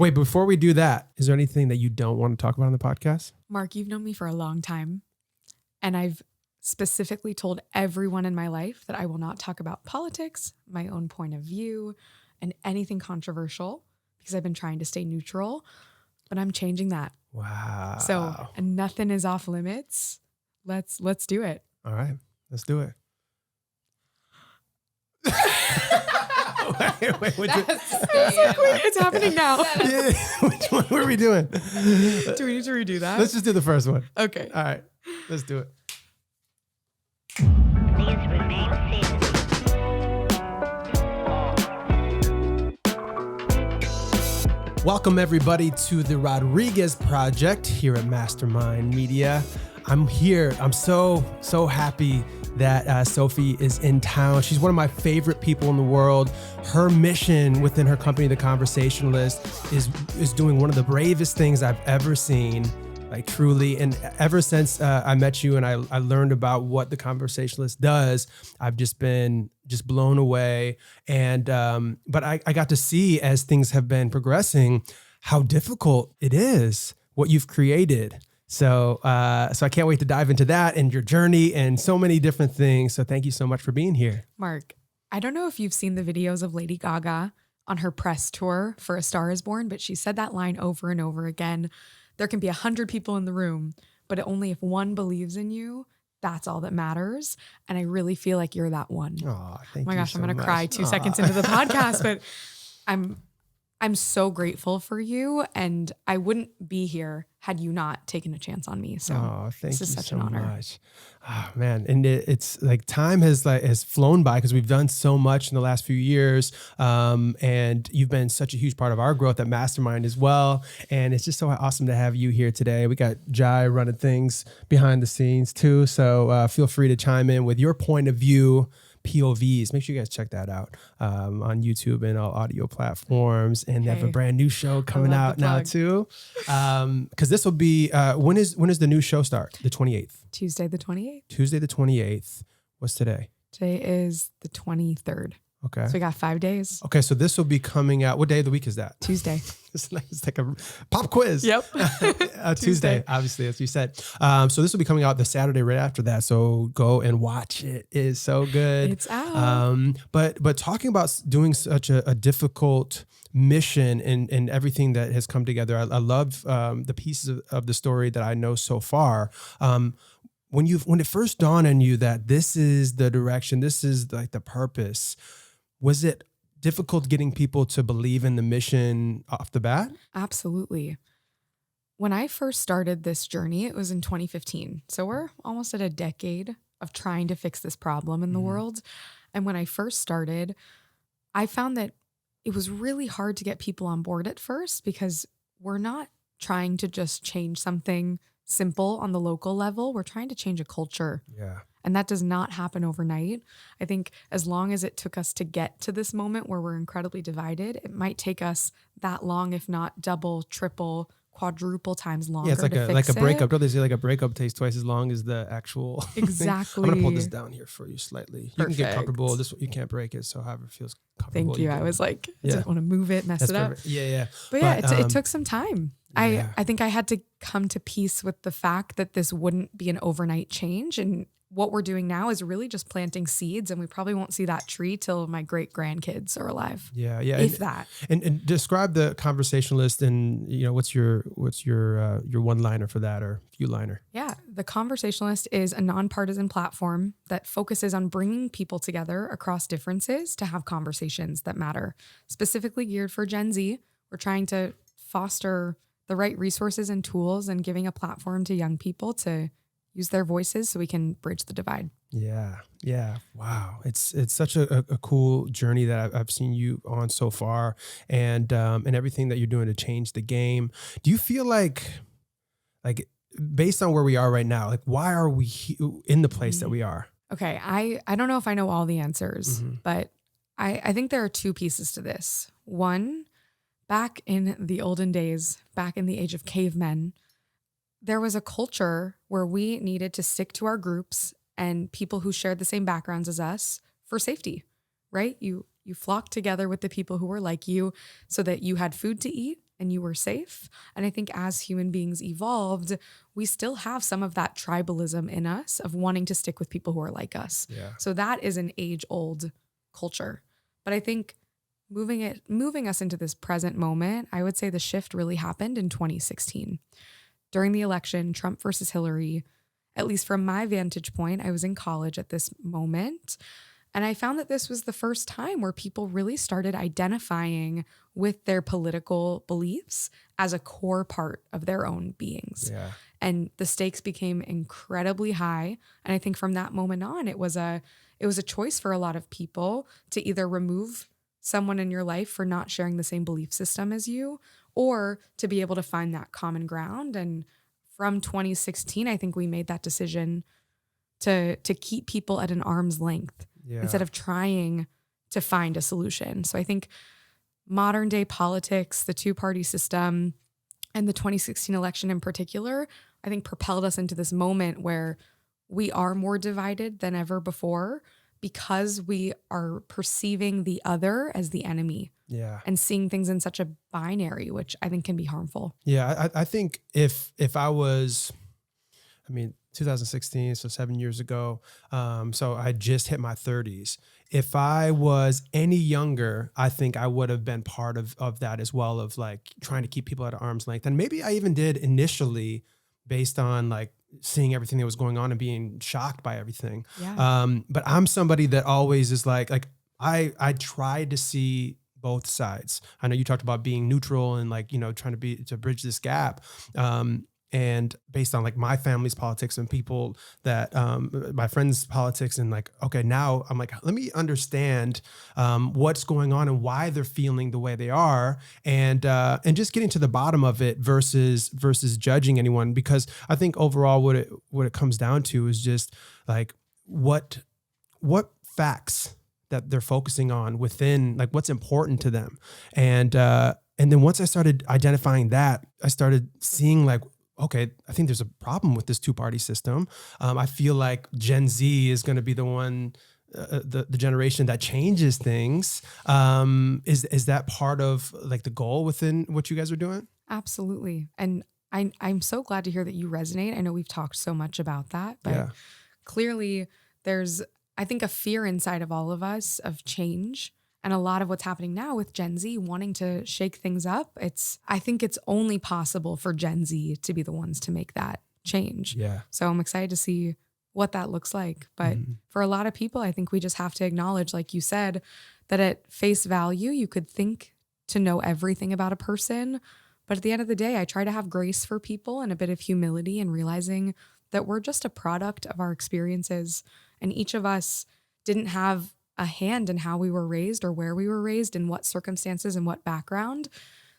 Wait, before we do that, is there anything that you don't want to talk about on the podcast? Mark, you've known me for a long time, and I've specifically told everyone in my life that I will not talk about politics, my own point of view, and anything controversial because I've been trying to stay neutral, but I'm changing that. Wow. So, and nothing is off limits. Let's do it. All right, let's do it. wait, It's happening now. Yeah, which one were we doing? Do we need to redo that? Let's just do the first one. Okay. All right, let's do it. Please remain seated. Welcome everybody to the Rodriguez Project here at Mastermind Media. I'm here. I'm so happy that Sophie is in town. She's one of my favorite people in the world. Her mission within her company, The Conversationalist, is doing one of the bravest things I've ever seen, like truly. And ever since I met you and I learned about what The Conversationalist does, I've just been blown away. And but I got to see, as things have been progressing, how difficult it is, what you've created. So I can't wait to dive into that and your journey and so many different things. So thank you so much for being here. Mark, I don't know if you've seen the videos of Lady Gaga on her press tour for A Star Is Born, but she said that line over and over again. There can be 100 people in the room, but only if one believes in you, that's all that matters. And I really feel like you're that one. Oh, thank you. Oh my gosh, so I'm going to much. cry 2 seconds into the podcast, but I'm so grateful for you, and I wouldn't be here had you not taken a chance on me. So thank this is you such so an honor. much. Oh man, and it's like time has flown by because we've done so much in the last few years, and you've been such a huge part of our growth at Mastermind as well. And it's just so awesome to have you here today. We got Jai running things behind the scenes too, so feel free to chime in with your point of view. POVs. Make sure you guys check that out on YouTube and all audio platforms. And they have a brand new show coming out now too. Because this will be when is the new show start? The 28th. Tuesday the 28th. Tuesday the 28th. What's today? Today is the 23rd. Okay. So we got 5 days. Okay, so this will be coming out. What day of the week is that? Tuesday. It's like a pop quiz. Yep. Tuesday, obviously, as you said. So this will be coming out the Saturday right after that. So go and watch it. It is so good. It's out. But talking about doing such a difficult mission and everything that has come together, I love the pieces of the story that I know so far. When it first dawned on you that this is the direction, this is like the purpose, was it difficult getting people to believe in the mission off the bat? Absolutely. When I first started this journey, it was in 2015. So we're almost at a decade of trying to fix this problem in the world. And when I first started, I found that it was really hard to get people on board at first because we're not trying to just change something simple on the local level. We're trying to change a culture. Yeah. And that does not happen overnight. I think as long as it took us to get to this moment where we're incredibly divided, it might take us that long, if not double, triple, quadruple times longer. Yeah, it's like a breakup. Don't they say like a breakup takes twice as long as the actual Exactly. I'm gonna pull this down here for you slightly. You can get Perfect. comfortable. You can't break it. So however it feels comfortable. Thank you. I was like, I Yeah. didn't want to move it, mess That's it up. perfect. Yeah. But yeah, it took some time. Yeah. I think I had to come to peace with the fact that this wouldn't be an overnight change. And what we're doing now is really just planting seeds, and we probably won't see that tree till my great grandkids are alive. Yeah. If that. And describe the Conversationalist, and what's your one-liner for that, or few-liner? Yeah, the Conversationalist is a nonpartisan platform that focuses on bringing people together across differences to have conversations that matter. Specifically geared for Gen Z, we're trying to foster the right resources and tools and giving a platform to young people to use their voices so we can bridge the divide. Yeah. Wow. It's such a cool journey that I've seen you on so far, and everything that you're doing to change the game. Do you feel like based on where we are right now, like why are we in the place that we are? Okay. I don't know if I know all the answers, but I think there are 2 pieces to this. One, back in the olden days, back in the age of cavemen, there was a culture where we needed to stick to our groups and people who shared the same backgrounds as us for safety, right? You flocked together with the people who were like you so that you had food to eat and you were safe. And I think as human beings evolved, we still have some of that tribalism in us of wanting to stick with people who are like us. Yeah. So that is an age-old culture. But I think moving us into this present moment, I would say the shift really happened in 2016. During the election, Trump versus Hillary, at least from my vantage point, I was in college at this moment. And I found that this was the first time where people really started identifying with their political beliefs as a core part of their own beings. Yeah. And the stakes became incredibly high. And I think from that moment on, it was a choice for a lot of people to either remove someone in your life for not sharing the same belief system as you, or to be able to find that common ground. And from 2016, I think we made that decision to keep people at an arm's length instead of trying to find a solution. So I think modern day politics, the two-party system, and the 2016 election in particular, I think propelled us into this moment where we are more divided than ever before because we are perceiving the other as the enemy. Yeah. And seeing things in such a binary, which I think can be harmful. Yeah. I think if I was, 2016, so 7 years ago. So I just hit my 30s. If I was any younger, I think I would have been part of that as well, of like trying to keep people at arm's length. And maybe I even did initially based on like seeing everything that was going on and being shocked by everything. Yeah. But I'm somebody that always is like I tried to see both sides. I know you talked about being neutral and like, trying to bridge this gap. And based on like my family's politics and people that, my friends' politics, and like, okay, now I'm like, let me understand, what's going on and why they're feeling the way they are. And just getting to the bottom of it versus judging anyone. Because I think overall what it comes down to is just like, what facts that they're focusing on within, like what's important to them. And then once I started identifying that, I started seeing like, okay, I think there's a problem with this two-party system. I feel like Gen Z is going to be the one, the generation that changes things. Is that part of like the goal within what you guys are doing? Absolutely. And I'm so glad to hear that you resonate. I know we've talked so much about that, but clearly there's, I think, a fear inside of all of us of change. And a lot of what's happening now with Gen Z wanting to shake things up, I think it's only possible for Gen Z to be the ones to make that change. Yeah. So I'm excited to see what that looks like. But for a lot of people, I think we just have to acknowledge, like you said, that at face value, you could think to know everything about a person. But at the end of the day, I try to have grace for people and a bit of humility and realizing that we're just a product of our experiences. And each of us didn't have a hand in how we were raised or where we were raised, in what circumstances and what background.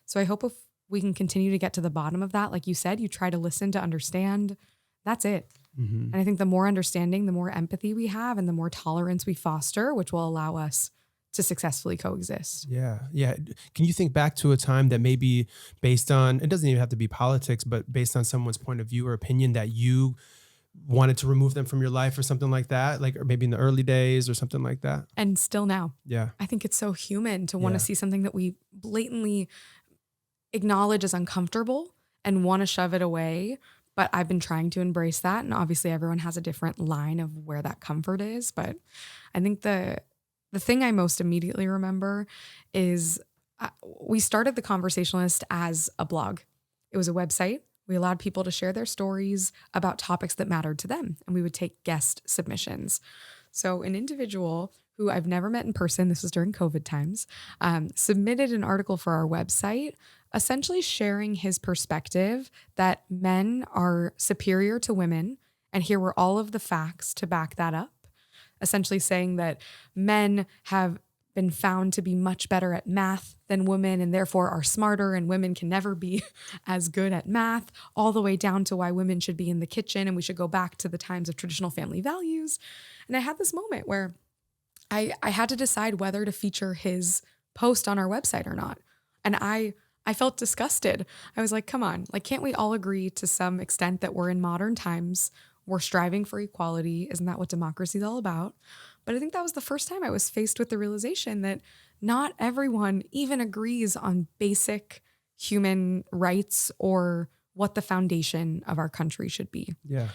So I hope if we can continue to get to the bottom of that, like you said, you try to listen to understand. That's it. And I think the more understanding, the more empathy we have and the more tolerance we foster, which will allow us to successfully coexist. Yeah. Yeah. Can you think back to a time that maybe based on, it doesn't even have to be politics, but based on someone's point of view or opinion that you wanted to remove them from your life or something like that, like, or maybe in the early days or something like that? And still now. Yeah. I think it's so human to want to see something that we blatantly acknowledge as uncomfortable and want to shove it away. But I've been trying to embrace that. And obviously everyone has a different line of where that comfort is. But I think the thing I most immediately remember is we started the Conversationalist as a blog. It was a website. We allowed people to share their stories about topics that mattered to them, and we would take guest submissions. So an individual who I've never met in person, this was during COVID times, submitted an article for our website, essentially sharing his perspective that men are superior to women, and here were all of the facts to back that up, essentially saying that men have been found to be much better at math than women and therefore are smarter, and women can never be as good at math, all the way down to why women should be in the kitchen and we should go back to the times of traditional family values. And I had this moment where I had to decide whether to feature his post on our website or not. And I felt disgusted. I was like, come on, like, can't we all agree to some extent that we're in modern times? We're striving for equality. Isn't that what democracy is all about? But I think that was the first time I was faced with the realization that not everyone even agrees on basic human rights or what the foundation of our country should be. Yeah.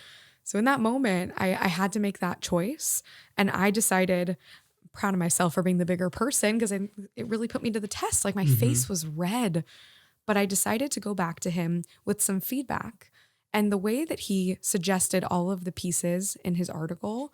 So in that moment, I had to make that choice. And I decided, proud of myself for being the bigger person, because it really put me to the test. Like my face was red, but I decided to go back to him with some feedback. And the way that he suggested all of the pieces in his article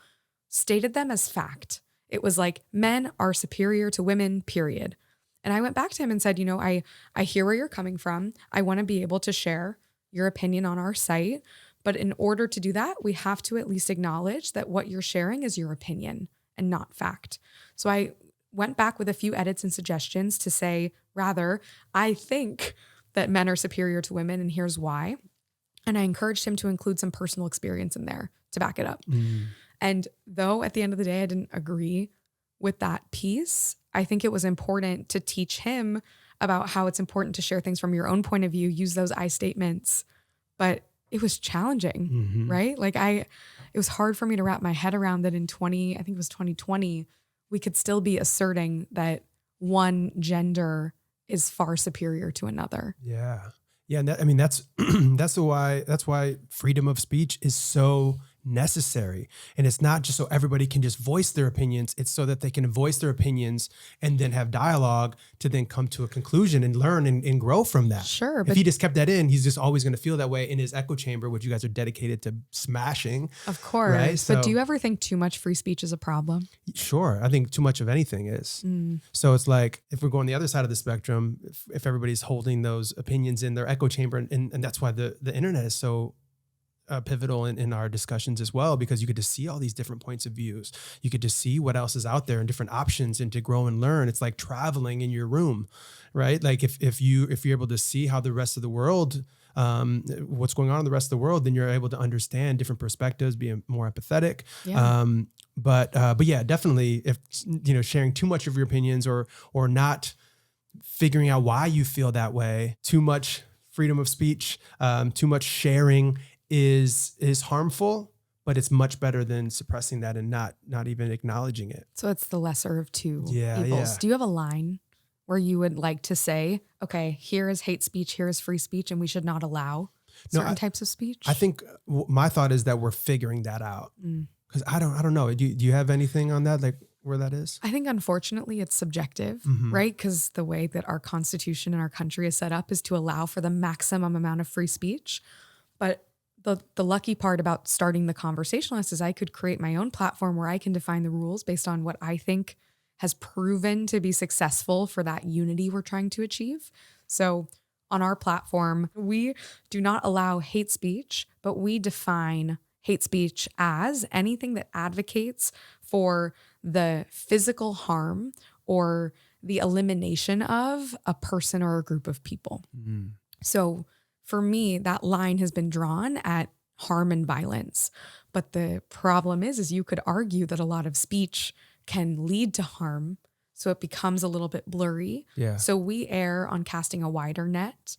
stated them as fact. It was like, men are superior to women, period. And I went back to him and said, you know, I hear where you're coming from. I want to be able to share your opinion on our site. But in order to do that, we have to at least acknowledge that what you're sharing is your opinion and not fact. So I went back with a few edits and suggestions to say, rather, I think that men are superior to women, and here's why. And I encouraged him to include some personal experience in there to back it up. And though at the end of the day, I didn't agree with that piece, I think it was important to teach him about how it's important to share things from your own point of view, use those I statements. But it was challenging, right? Like it was hard for me to wrap my head around that in 2020, we could still be asserting that one gender is far superior to another. Yeah. Yeah. And that, I mean, that's why freedom of speech is so necessary. And it's not just so everybody can just voice their opinions. It's so that they can voice their opinions and then have dialogue to then come to a conclusion and learn and grow from that. Sure. If he just kept that in, he's just always going to feel that way in his echo chamber, which you guys are dedicated to smashing. Of course. Right? So, but do you ever think too much free speech is a problem? Sure. I think too much of anything is. So it's like, if we're going the other side of the spectrum, if everybody's holding those opinions in their echo chamber, and that's why the internet is so pivotal in our discussions as well, because you get to see all these different points of views. You get to see what else is out there and different options, and to grow and learn. It's like traveling in your room, right? Like if you're able to see how the rest of the world, what's going on in the rest of the world, then you're able to understand different perspectives, be more empathetic. Yeah. But yeah, definitely, if sharing too much of your opinions or not figuring out why you feel that way, too much freedom of speech, too much sharing is harmful, but it's much better than suppressing that and not even acknowledging it. So it's the lesser of two evils. Yeah. Do you have a line where you would like to say, okay, here is hate speech, here is free speech, and we should not allow certain types of speech? I think my thought is that we're figuring that out, because I don't know. Do you have anything on that, like where that is? I think unfortunately it's subjective, right? Because the way that our Constitution and our country is set up is to allow for the maximum amount of free speech. But the lucky part about starting the Conversationalist is I could create my own platform where I can define the rules based on what I think has proven to be successful for that unity we're trying to achieve. So on our platform, we do not allow hate speech, but we define hate speech as anything that advocates for the physical harm or the elimination of a person or a group of people. So for me, that line has been drawn at harm and violence. But the problem is you could argue that a lot of speech can lead to harm, so it becomes a little bit blurry. Yeah. So we err on casting a wider net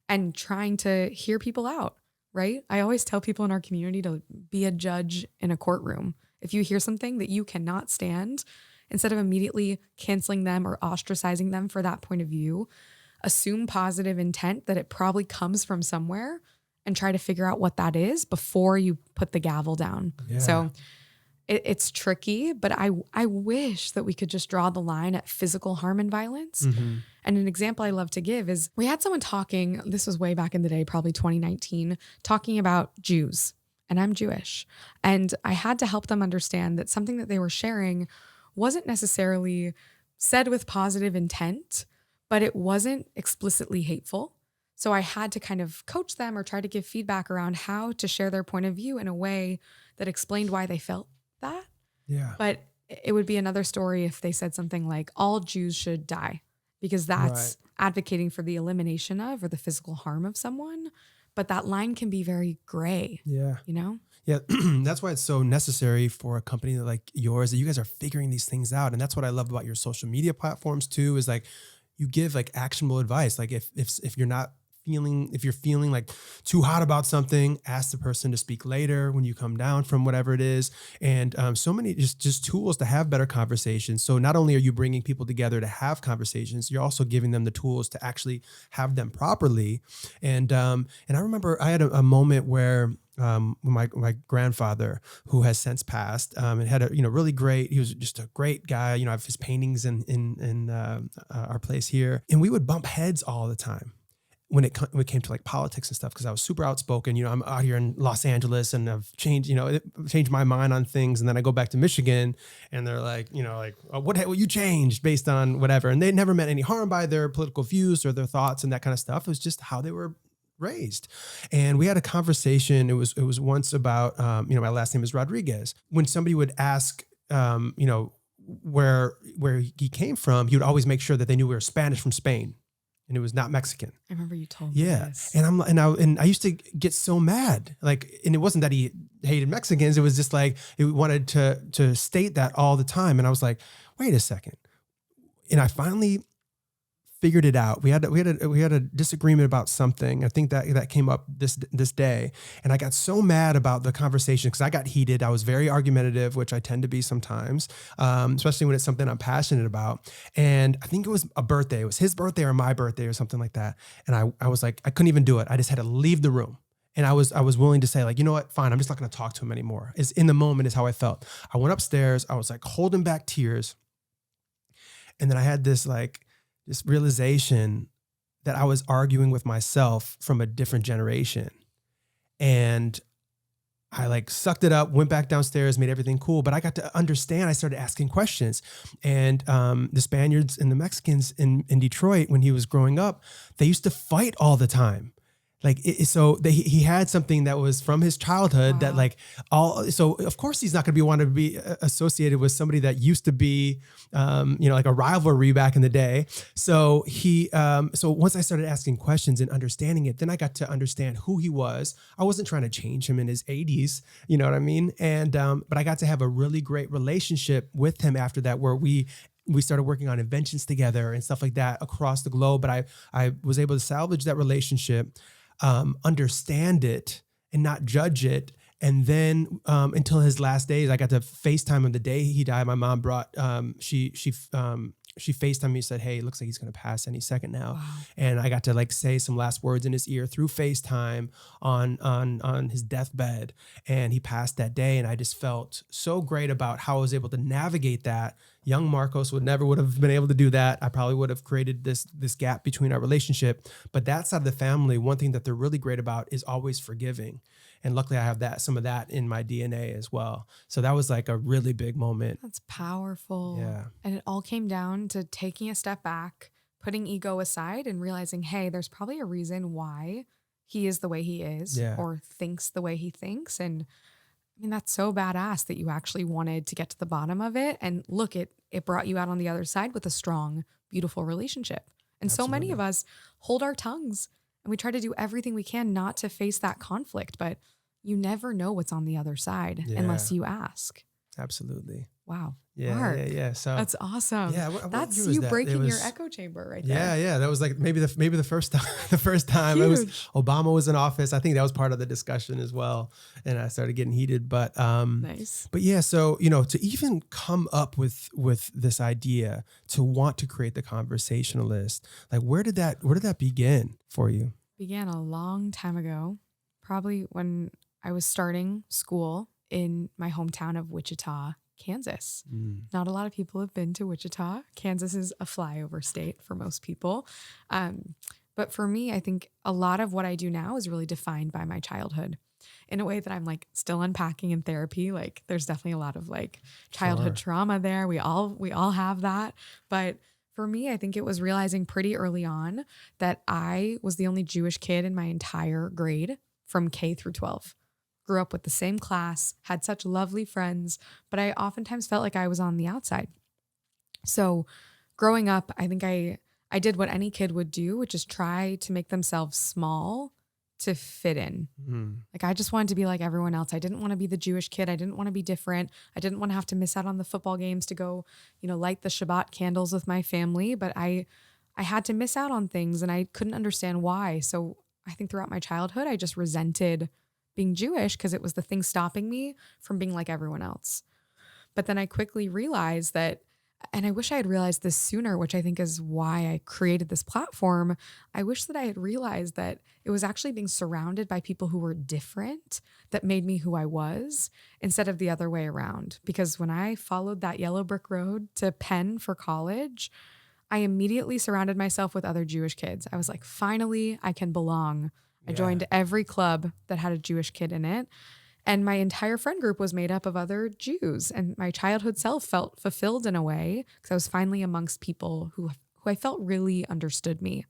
and trying to hear people out, right? I always tell people in our community to be a judge in a courtroom. If you hear something that you cannot stand, instead of immediately canceling them or ostracizing them for that point of view, assume positive intent that it probably comes from somewhere and try to figure out what that is before you put the gavel down. Yeah. So it's tricky, but I wish that we could just draw the line at physical harm and violence. And an example I love to give is we had someone talking, this was way back in the day, probably 2019, talking about Jews, and I'm Jewish. And I had to help them understand that something that they were sharing wasn't necessarily said with positive intent, but it wasn't explicitly hateful. So I had to kind of coach them or try to give feedback around how to share their point of view in a way that explained why they felt that. Yeah. But it would be another story if they said something like, all Jews should die, because that's advocating for the elimination of or the physical harm of someone. But that line can be very gray. Yeah. Yeah. That's why it's so necessary for a company like yours that you guys are figuring these things out. And that's what I love about your social media platforms too, is like, you give like actionable advice. Like if you're not you're feeling like too hot about something, ask the person to speak later when you come down from whatever it is. And so many just tools to have better conversations. So not only are you bringing people together to have conversations, you're also giving them the tools to actually have them properly. And I remember I had a moment where my grandfather, who has since passed, and had a really great. He was just a great guy. I have his paintings in our place here, and we would bump heads all the time when it came to like politics and stuff, because I was super outspoken. I'm out here in Los Angeles, and I've changed my mind on things, and then I go back to Michigan, and they're like, oh, what you changed based on whatever, and they never meant any harm by their political views or their thoughts and that kind of stuff. It was just how they were raised. And we had a conversation. It was once about, my last name is Rodriguez. When somebody would ask, where he came from, he would always make sure that they knew we were Spanish from Spain, and it was not Mexican. I remember you told me this. And I used to get so mad, and it wasn't that he hated Mexicans. It was just like, he wanted to state that all the time. And I was like, wait a second. And I finally figured it out. We had a disagreement about something. I think that came up this day, and I got so mad about the conversation because I got heated. I was very argumentative, which I tend to be sometimes, especially when it's something I'm passionate about. And I think it was a birthday. It was his birthday or my birthday or something like that. And I was like, I couldn't even do it. I just had to leave the room. And I was willing to say, like, you know what, fine, I'm just not going to talk to him anymore. In the moment is how I felt. I went upstairs. I was like holding back tears, and then I had this realization that I was arguing with myself from a different generation. And I sucked it up, went back downstairs, made everything cool. But I got to understand. I started asking questions. And the Spaniards and the Mexicans in Detroit, when he was growing up, they used to fight all the time. He had something that was from his childhood. Wow. So of course he's not going to want to be associated with somebody that used to be, like a rivalry back in the day. So so once I started asking questions and understanding it, then I got to understand who he was. I wasn't trying to change him in his 80s, you know what I mean? And, but I got to have a really great relationship with him after that, where we started working on inventions together and stuff like that across the globe. But I was able to salvage that relationship, understand it and not judge it. And then until his last days, I got to FaceTime him the day he died. My mom brought, she FaceTimed me, said, hey, it looks like he's going to pass any second now. Wow. And I got to say some last words in his ear through FaceTime on his deathbed. And he passed that day. And I just felt so great about how I was able to navigate that. Young Marcos would have been able to do that. I probably would have created this gap between our relationship. But that side of the family, one thing that they're really great about is always forgiving. And luckily I have some of that in my DNA as well. So that was a really big moment. That's powerful. Yeah. And it all came down to taking a step back, putting ego aside, and realizing, hey, there's probably a reason why he is the way he is, or thinks the way he thinks. And I mean, that's so badass that you actually wanted to get to the bottom of it. And look, it brought you out on the other side with a strong, beautiful relationship. And Absolutely. So many of us hold our tongues and we try to do everything we can not to face that conflict, but you never know what's on the other side unless you ask. Absolutely. Wow. Yeah, Mark, yeah. So that's awesome. Yeah, that's you breaking your echo chamber right there. Yeah. That was maybe the first time. The first time Huge. It was Obama was in office. I think that was part of the discussion as well, and I started getting heated. But nice. But yeah, so to even come up with this idea to want to create the Conversationalist, where did that begin for you? Began a long time ago, probably when I was starting school in my hometown of Wichita, Kansas. Not a lot of people have been to Wichita. Kansas is a flyover state for most people. But for me, I think a lot of what I do now is really defined by my childhood in a way that I'm still unpacking in therapy. There's definitely a lot of childhood trauma there. We all have that. But for me, I think it was realizing pretty early on that I was the only Jewish kid in my entire grade from K through 12. Grew up with the same class, had such lovely friends, but I oftentimes felt like I was on the outside. So growing up, I think I did what any kid would do, which is try to make themselves small to fit in. I just wanted to be like everyone else. I didn't want to be the Jewish kid. I didn't want to be different. I didn't want to have to miss out on the football games to go, light the Shabbat candles with my family. But I I had to miss out on things and I couldn't understand why. So I think throughout my childhood, I just resented being Jewish because it was the thing stopping me from being like everyone else. But then I quickly realized that, and I wish I had realized this sooner, which I think is why I created this platform. I wish that I had realized that it was actually being surrounded by people who were different that made me who I was instead of the other way around. Because when I followed that yellow brick road to Penn for college, I immediately surrounded myself with other Jewish kids. I was like, finally, I can belong. I joined every club that had a Jewish kid in it. And my entire friend group was made up of other Jews. And my childhood self felt fulfilled in a way because I was finally amongst people who I felt really understood me.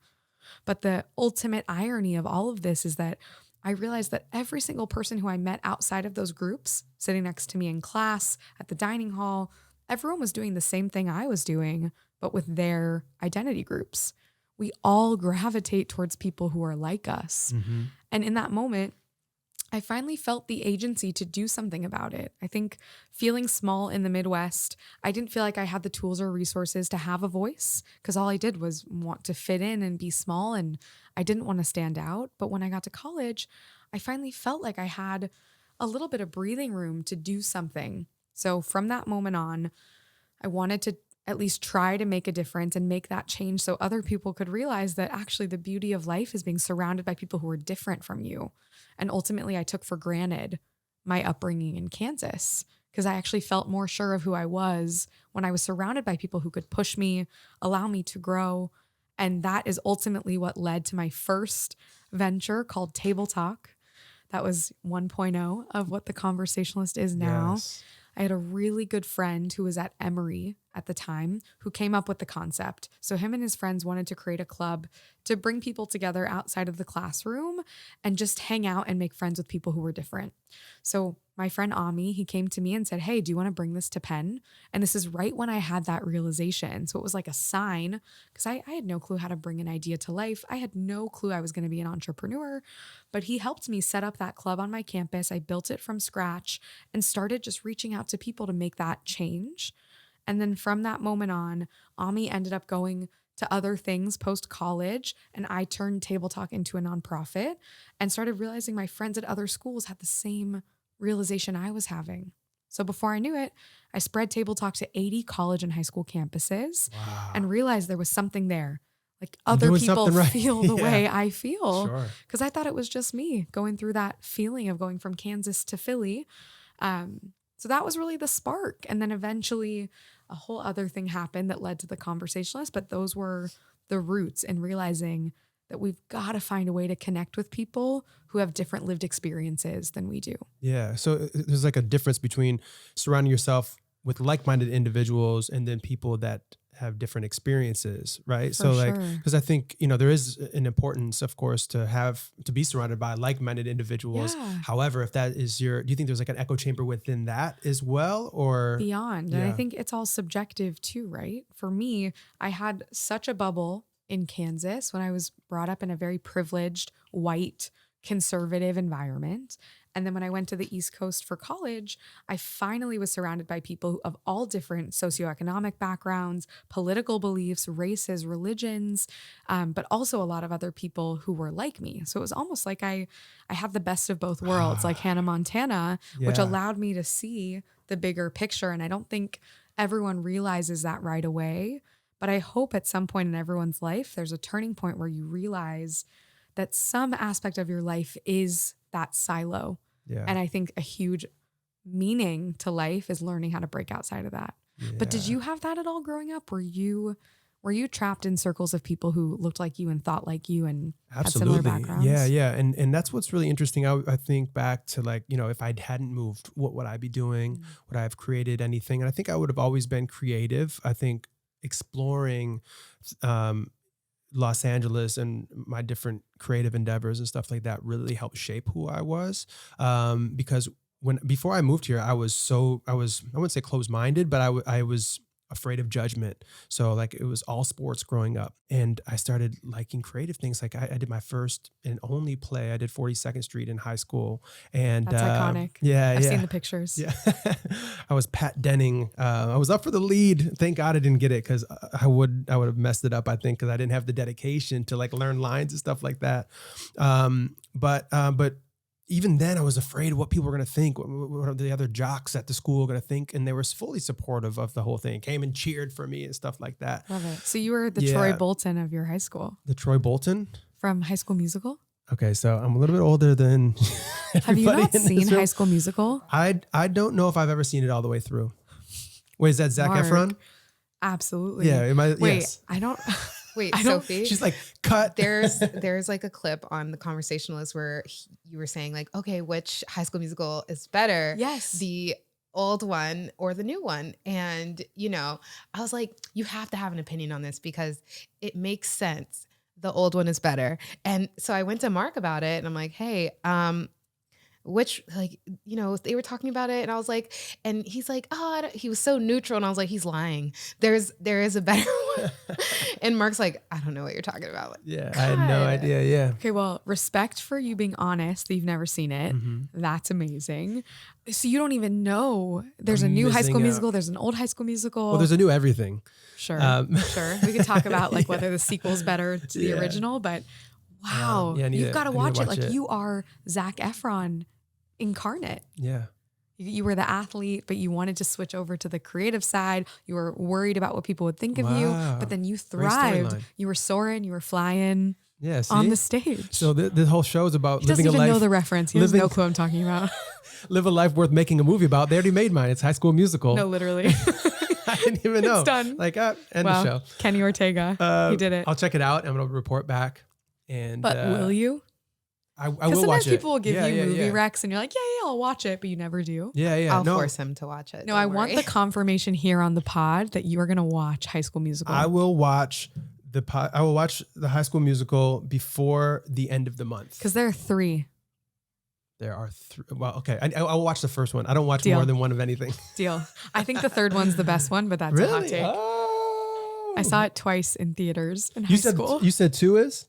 But the ultimate irony of all of this is that I realized that every single person who I met outside of those groups, sitting next to me in class, at the dining hall, everyone was doing the same thing I was doing, but with their identity groups. We all gravitate towards people who are like us. Mm-hmm. And in that moment, I finally felt the agency to do something about it. I think feeling small in the Midwest, I didn't feel like I had the tools or resources to have a voice because all I did was want to fit in and be small and I didn't want to stand out. But when I got to college, I finally felt like I had a little bit of breathing room to do something. So from that moment on, I wanted to at least try to make a difference and make that change so other people could realize that actually the beauty of life is being surrounded by people who are different from you. And ultimately, I took for granted my upbringing in Kansas because I actually felt more sure of who I was when I was surrounded by people who could push me, allow me to grow. And that is ultimately what led to my first venture called Table Talk. That was 1.0 of what the Conversationalist is now. Yes. I had a really good friend who was at Emory at the time who came up with the concept. So him and his friends wanted to create a club to bring people together outside of the classroom and just hang out and make friends with people who were different. So my friend Ami, he came to me and said, hey, do you want to bring this to Penn? And this is right when I had that realization. So it was like a sign because I had no clue how to bring an idea to life. I had no clue I was going to be an entrepreneur, but he helped me set up that club on my campus. I built it from scratch and started just reaching out to people to make that change. And then from that moment on, Ami ended up going to other things post-college, and I turned Table Talk into a nonprofit and started realizing my friends at other schools had the same realization I was having. So before I knew it, I spread Table Talk to 80 college and high school campuses and realized there was something there. Like other people feel the way I feel because I thought it was just me going through that feeling of going from Kansas to Philly. So that was really the spark. And then eventually a whole other thing happened that led to the Conversationalist, but those were the roots in realizing that we've got to find a way to connect with people who have different lived experiences than we do. Yeah. So there's like a difference between surrounding yourself with like-minded individuals and then people that have different experiences, right? For sure. Because I think, there is an importance, of course, to be surrounded by like-minded individuals. Yeah. However, if that is do you think there's like an echo chamber within that as well, or beyond? Yeah. And I think it's all subjective too, right? For me, I had such a bubble in Kansas when I was brought up in a very privileged, white, conservative environment. And then when I went to the East Coast for college, I finally was surrounded by people of all different socioeconomic backgrounds, political beliefs, races, religions, but also a lot of other people who were like me. So it was almost like I had the best of both worlds, like Hannah Montana, which allowed me to see the bigger picture. And I don't think everyone realizes that right away. But I hope at some point in everyone's life, there's a turning point where you realize that some aspect of your life is that silo. Yeah. And I think a huge meaning to life is learning how to break outside of that. Yeah. But did you have that at all growing up? Were you trapped in circles of people who looked like you and thought like you and had similar backgrounds? Yeah. And that's what's really interesting. I think back to if I hadn't moved, what would I be doing? Would I have created anything? And I think I would have always been creative. I think exploring Los Angeles and my different creative endeavors and stuff like that really helped shape who I was. Because before I moved here, I wouldn't say closed-minded, but I was afraid of judgment. So like it was all sports growing up. And I started liking creative things. Like I did my first and only play. I did 42nd Street in high school. And That's iconic. Yeah. I've seen the pictures. Yeah. I was Pat Denning. I was up for the lead. Thank God I didn't get it, because I would have messed it up, I think, because I didn't have the dedication to like learn lines and stuff like that. But even then I was afraid of what people were going to think, what the other jocks at the school were going to think. And they were fully supportive of the whole thing, came and cheered for me and stuff like that. Love it. So you were the Troy Bolton of your high school. The Troy Bolton? From High School Musical? Okay, so I'm a little bit older than Have you not seen High School Musical? I don't know if I've ever seen it all the way through. Wait, is that Zac Efron? Absolutely. Yeah. Wait, yes. I don't... Wait, I don't- Sophie. She's like, cut. There's like a clip on the Conversationalist where you were saying like, okay, which High School Musical is better? Yes. The old one or the new one? And, I was like, you have to have an opinion on this because it makes sense. The old one is better. And so I went to Mark about it and I'm like, hey, which, like, they were talking about it and I was like, and he's like, he was so neutral. And I was like, he's lying. There is a better one. And Mark's like, I don't know what you're talking about. Like, Yeah, I had no idea. Yeah. Okay, well, respect for you being honest that you've never seen it. Mm-hmm. That's amazing. So you don't even know there's a new High missing School out. Musical, there's an old High School Musical. Well, there's a new everything. Sure, Sure. We could talk about like whether the sequel's better to the Yeah. original, but wow, you've got to watch it. Like you are Zac Efron incarnate. Yeah. You were the athlete, but you wanted to switch over to the creative side. You were worried about what people would think of you, but then you thrived. storyline. You were soaring, you were flying Yeah. See? on the stage. So the whole show is about He doesn't living a even life. know the reference. He has no clue I'm talking about. Live a life worth making a movie about. They already made mine. It's High School Musical. No, literally. I didn't even know. It's done. Like, end Wow. the show. Kenny Ortega. He did it. I'll check it out. I'm going to report back. And But will you? I will Because watch sometimes it. people will give Yeah, you yeah, movie yeah. recs and you're like, yeah, I'll watch it, but you never do. Yeah, yeah. I'll no, force him to watch it. No, Don't I want worry. the confirmation here on the pod that you are going to watch High School Musical. I will watch I will watch the High School Musical before the end of the month. Because there are 3. There are 3. Well, okay. I will watch the first one. I don't watch Deal. more than one of anything. Deal. I think the 3rd one's the best one, but that's a hot take. Oh. I saw it twice in theaters in high school. You said 2 is?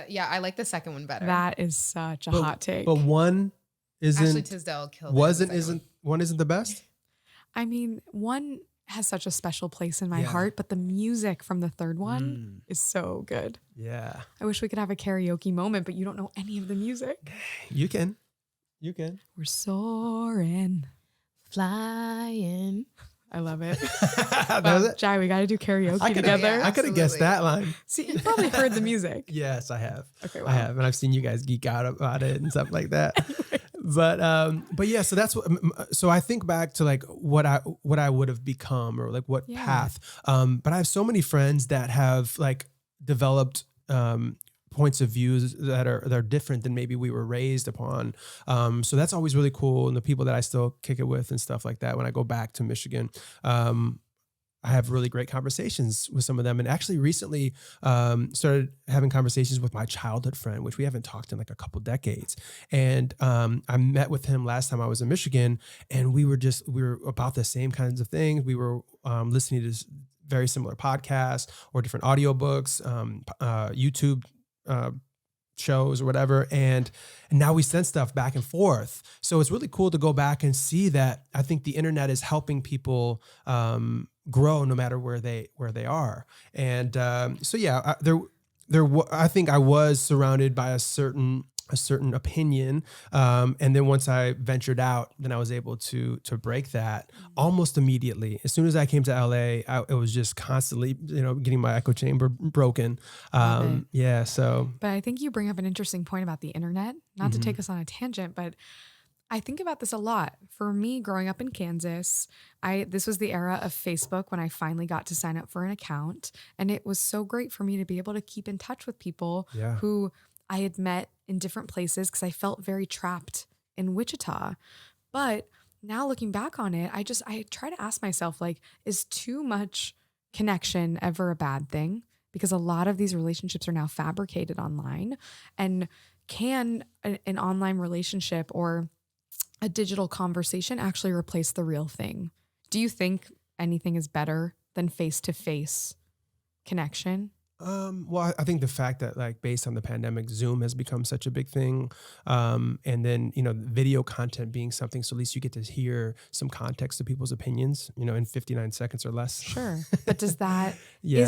Yeah, I like the second one better. That is such a hot take. But 1 isn't. Ashley Tisdale killed it in the second one. One isn't the best? I mean, 1 has such a special place in my Yeah. heart, but the music from the 3rd one is so good. Yeah. I wish we could have a karaoke moment, but you don't know any of the music. You can. You can. We're soaring. Flying. I love it. That Wow, was it? Jai, we got to do karaoke I could together. yeah. I could have guessed Absolutely. that line. See, you probably heard the music. Yes, I have. Okay, wow. I have, and I've seen you guys geek out about it and stuff like that. But yeah, so that's what. So I think back to like what I would have become or like what Yeah. path. But I have so many friends that have like developed points of views that are different than maybe we were raised upon. So that's always really cool. And the people that I still kick it with and stuff like that when I go back to Michigan. I have really great conversations with some of them. And actually recently started having conversations with my childhood friend, which we haven't talked in like a couple decades. And I met with him last time I was in Michigan, and we were about the same kinds of things. We were listening to very similar podcasts or different audiobooks, YouTube shows or whatever. And now we send stuff back and forth. So it's really cool to go back and see that. I think the internet is helping people grow no matter where they are. And so yeah, I think I was surrounded by a certain opinion. And then once I ventured out, then I was able to break that almost immediately. As soon as I came to LA, it was just constantly, getting my echo chamber broken. Yeah. So, But I think you bring up an interesting point about the internet, not to take us on a tangent, but I think about this a lot. For me, growing up in Kansas, this was the era of Facebook when I finally got to sign up for an account. And it was so great for me to be able to keep in touch with people Yeah. who I had met in different places because I felt very trapped in Wichita. But now looking back on it, I try to ask myself, like, is too much connection ever a bad thing? Because a lot of these relationships are now fabricated online. And can an online relationship or a digital conversation actually replace the real thing? Do you think anything is better than face-to-face connection? Well, I think the fact that like based on the pandemic, Zoom has become such a big thing. And then, video content being something, so at least you get to hear some context of people's opinions, in 59 seconds or less. Sure. But does that, Yeah.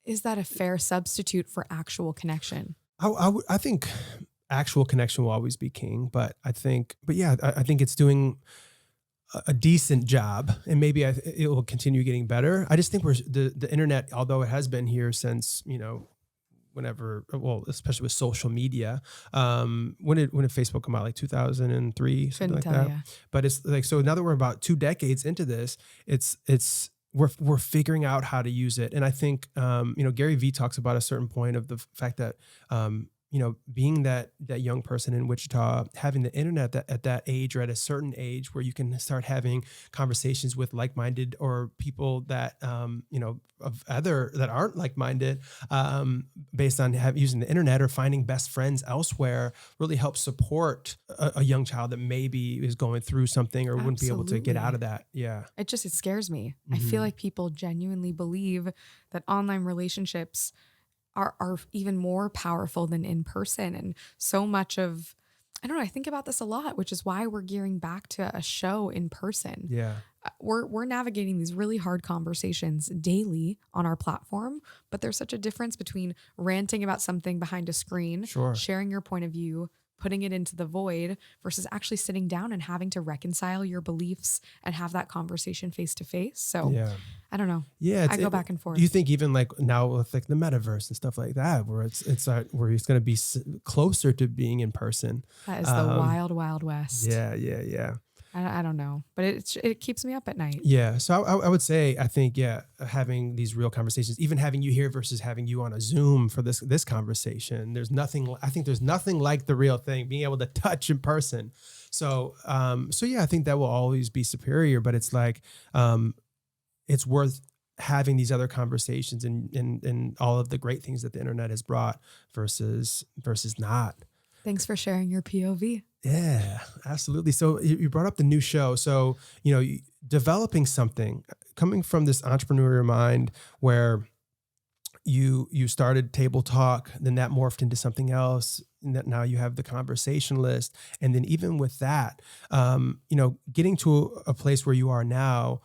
is that a fair substitute for actual connection? I think actual connection will always be king, but I think it's doing a decent job, and maybe it will continue getting better. I just think the internet, although it has been here since, whenever, well, especially with social media, when did Facebook come out? Like 2003, something like that. Yeah. But it's like, so now that we're about 2 decades into this, we're figuring out how to use it. And I think, Gary Vee talks about a certain point of the fact that, being that young person in Wichita, having the internet at that age or at a certain age where you can start having conversations with like-minded or people that, that aren't like-minded, based on using the internet or finding best friends elsewhere, really helps support a young child that maybe is going through something or wouldn't be able to get out of that. Yeah. It scares me. I feel like people genuinely believe that online relationships are even more powerful than in person. And so much of, I don't know, I think about this a lot, which is why we're gearing back to a show in person. Yeah. We're navigating these really hard conversations daily on our platform, but there's such a difference between ranting about something behind a screen, Sure, sharing your point of view, putting it into the void, versus actually sitting down and having to reconcile your beliefs and have that conversation face to face. So yeah. I don't know. Yeah, I go back and forth. Do you think even like now with like the metaverse and stuff like that, where it's where it's going to be closer to being in person? That is the wild, wild west. Yeah. I don't know, but it keeps me up at night. Yeah. So I would say, I think, having these real conversations, even having you here versus having you on a Zoom for this conversation, there's nothing like the real thing, being able to touch in person. So yeah, I think that will always be superior, but it's like, it's worth having these other conversations and all of the great things that the internet has brought versus not. Thanks for sharing your POV. Yeah, absolutely. So you brought up the new show. So, developing something, coming from this entrepreneurial mind where you started Table Talk, then that morphed into something else, and that now you have the Conversationalist. And then even with that, getting to a place where you are now,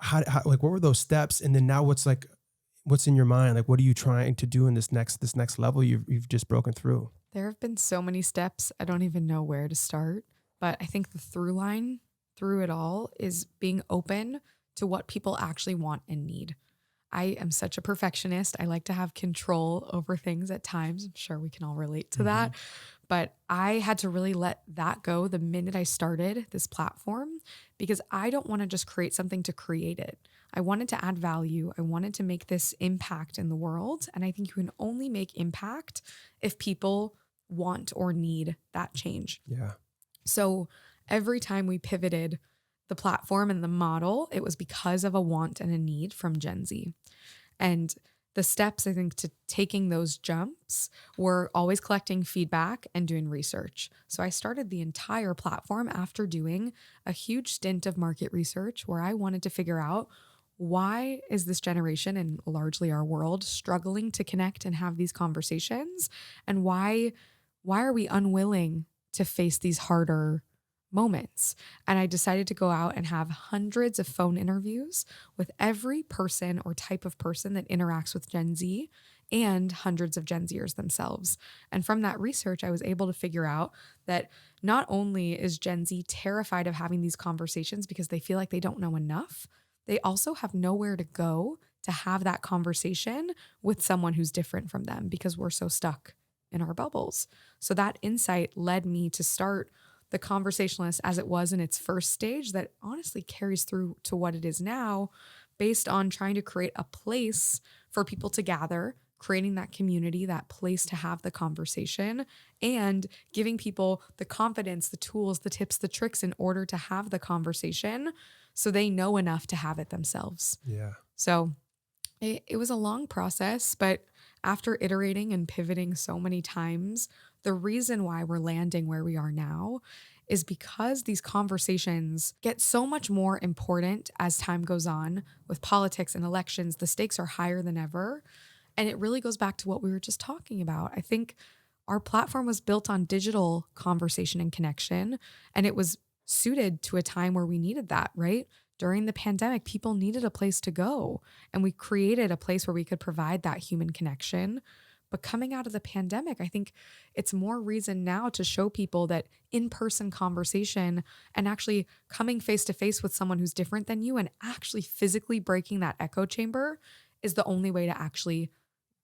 how like, what were those steps? And then now what's in your mind? Like, what are you trying to do in this next level you've just broken through? There have been so many steps. I don't even know where to start, but I think the through line through it all is being open to what people actually want and need. I am such a perfectionist. I like to have control over things at times. I'm sure we can all relate to that. But I had to really let that go the minute I started this platform, because I don't want to just create something to create it. I wanted to add value. I wanted to make this impact in the world. And I think you can only make impact if people want or need that change. Yeah. So every time we pivoted the platform and the model, it was because of a want and a need from Gen Z. And the steps, I think, to taking those jumps were always collecting feedback and doing research. So I started the entire platform after doing a huge stint of market research where I wanted to figure out, why is this generation and largely our world struggling to connect and have these conversations? And why are we unwilling to face these harder moments? And I decided to go out and have hundreds of phone interviews with every person or type of person that interacts with Gen Z and hundreds of Gen Zers themselves. And from that research, I was able to figure out that not only is Gen Z terrified of having these conversations because they feel like they don't know enough, they also have nowhere to go to have that conversation with someone who's different from them because we're so stuck in our bubbles. So that insight led me to start the Conversationalist as it was in its first stage, that honestly carries through to what it is now, based on trying to create a place for people to gather, creating that community, that place to have the conversation, and giving people the confidence, the tools, the tips, the tricks in order to have the conversation so they know enough to have it themselves. Yeah. So it was a long process, but after iterating and pivoting so many times the reason why we're landing where we are now is because these conversations get so much more important as time goes on with politics and elections. The stakes are higher than ever. And it really goes back to what we were just talking about. I think our platform was built on digital conversation and connection, and it was suited to a time where we needed that, right? During the pandemic, people needed a place to go, and we created a place where we could provide that human connection. But coming out of the pandemic, I think it's more reason now to show people that in-person conversation and actually coming face to face with someone who's different than you and actually physically breaking that echo chamber is the only way to actually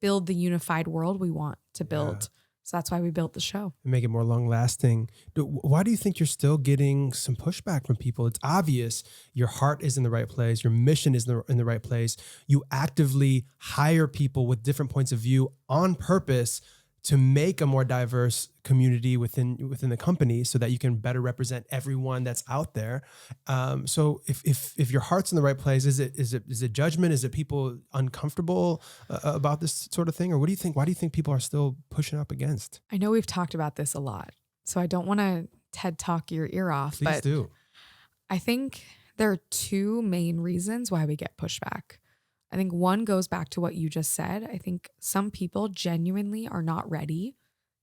build the unified world we want to build. So that's why we built the show. And make it more long lasting. Why do you think you're still getting some pushback from people? It's obvious your heart is in the right place. Your mission is in the right place. You actively hire people with different points of view on purpose to make a more diverse community within the company so that you can better represent everyone that's out there. So if your heart's in the right place, is it judgment? Is it people uncomfortable about this sort of thing? Or what do you think? Why do you think people are still pushing up against? I know we've talked about this a lot, so I don't want to TED Talk your ear off. Please do. I think there are two main reasons why we get pushback. I think one goes back to what you just said. I think some people genuinely are not ready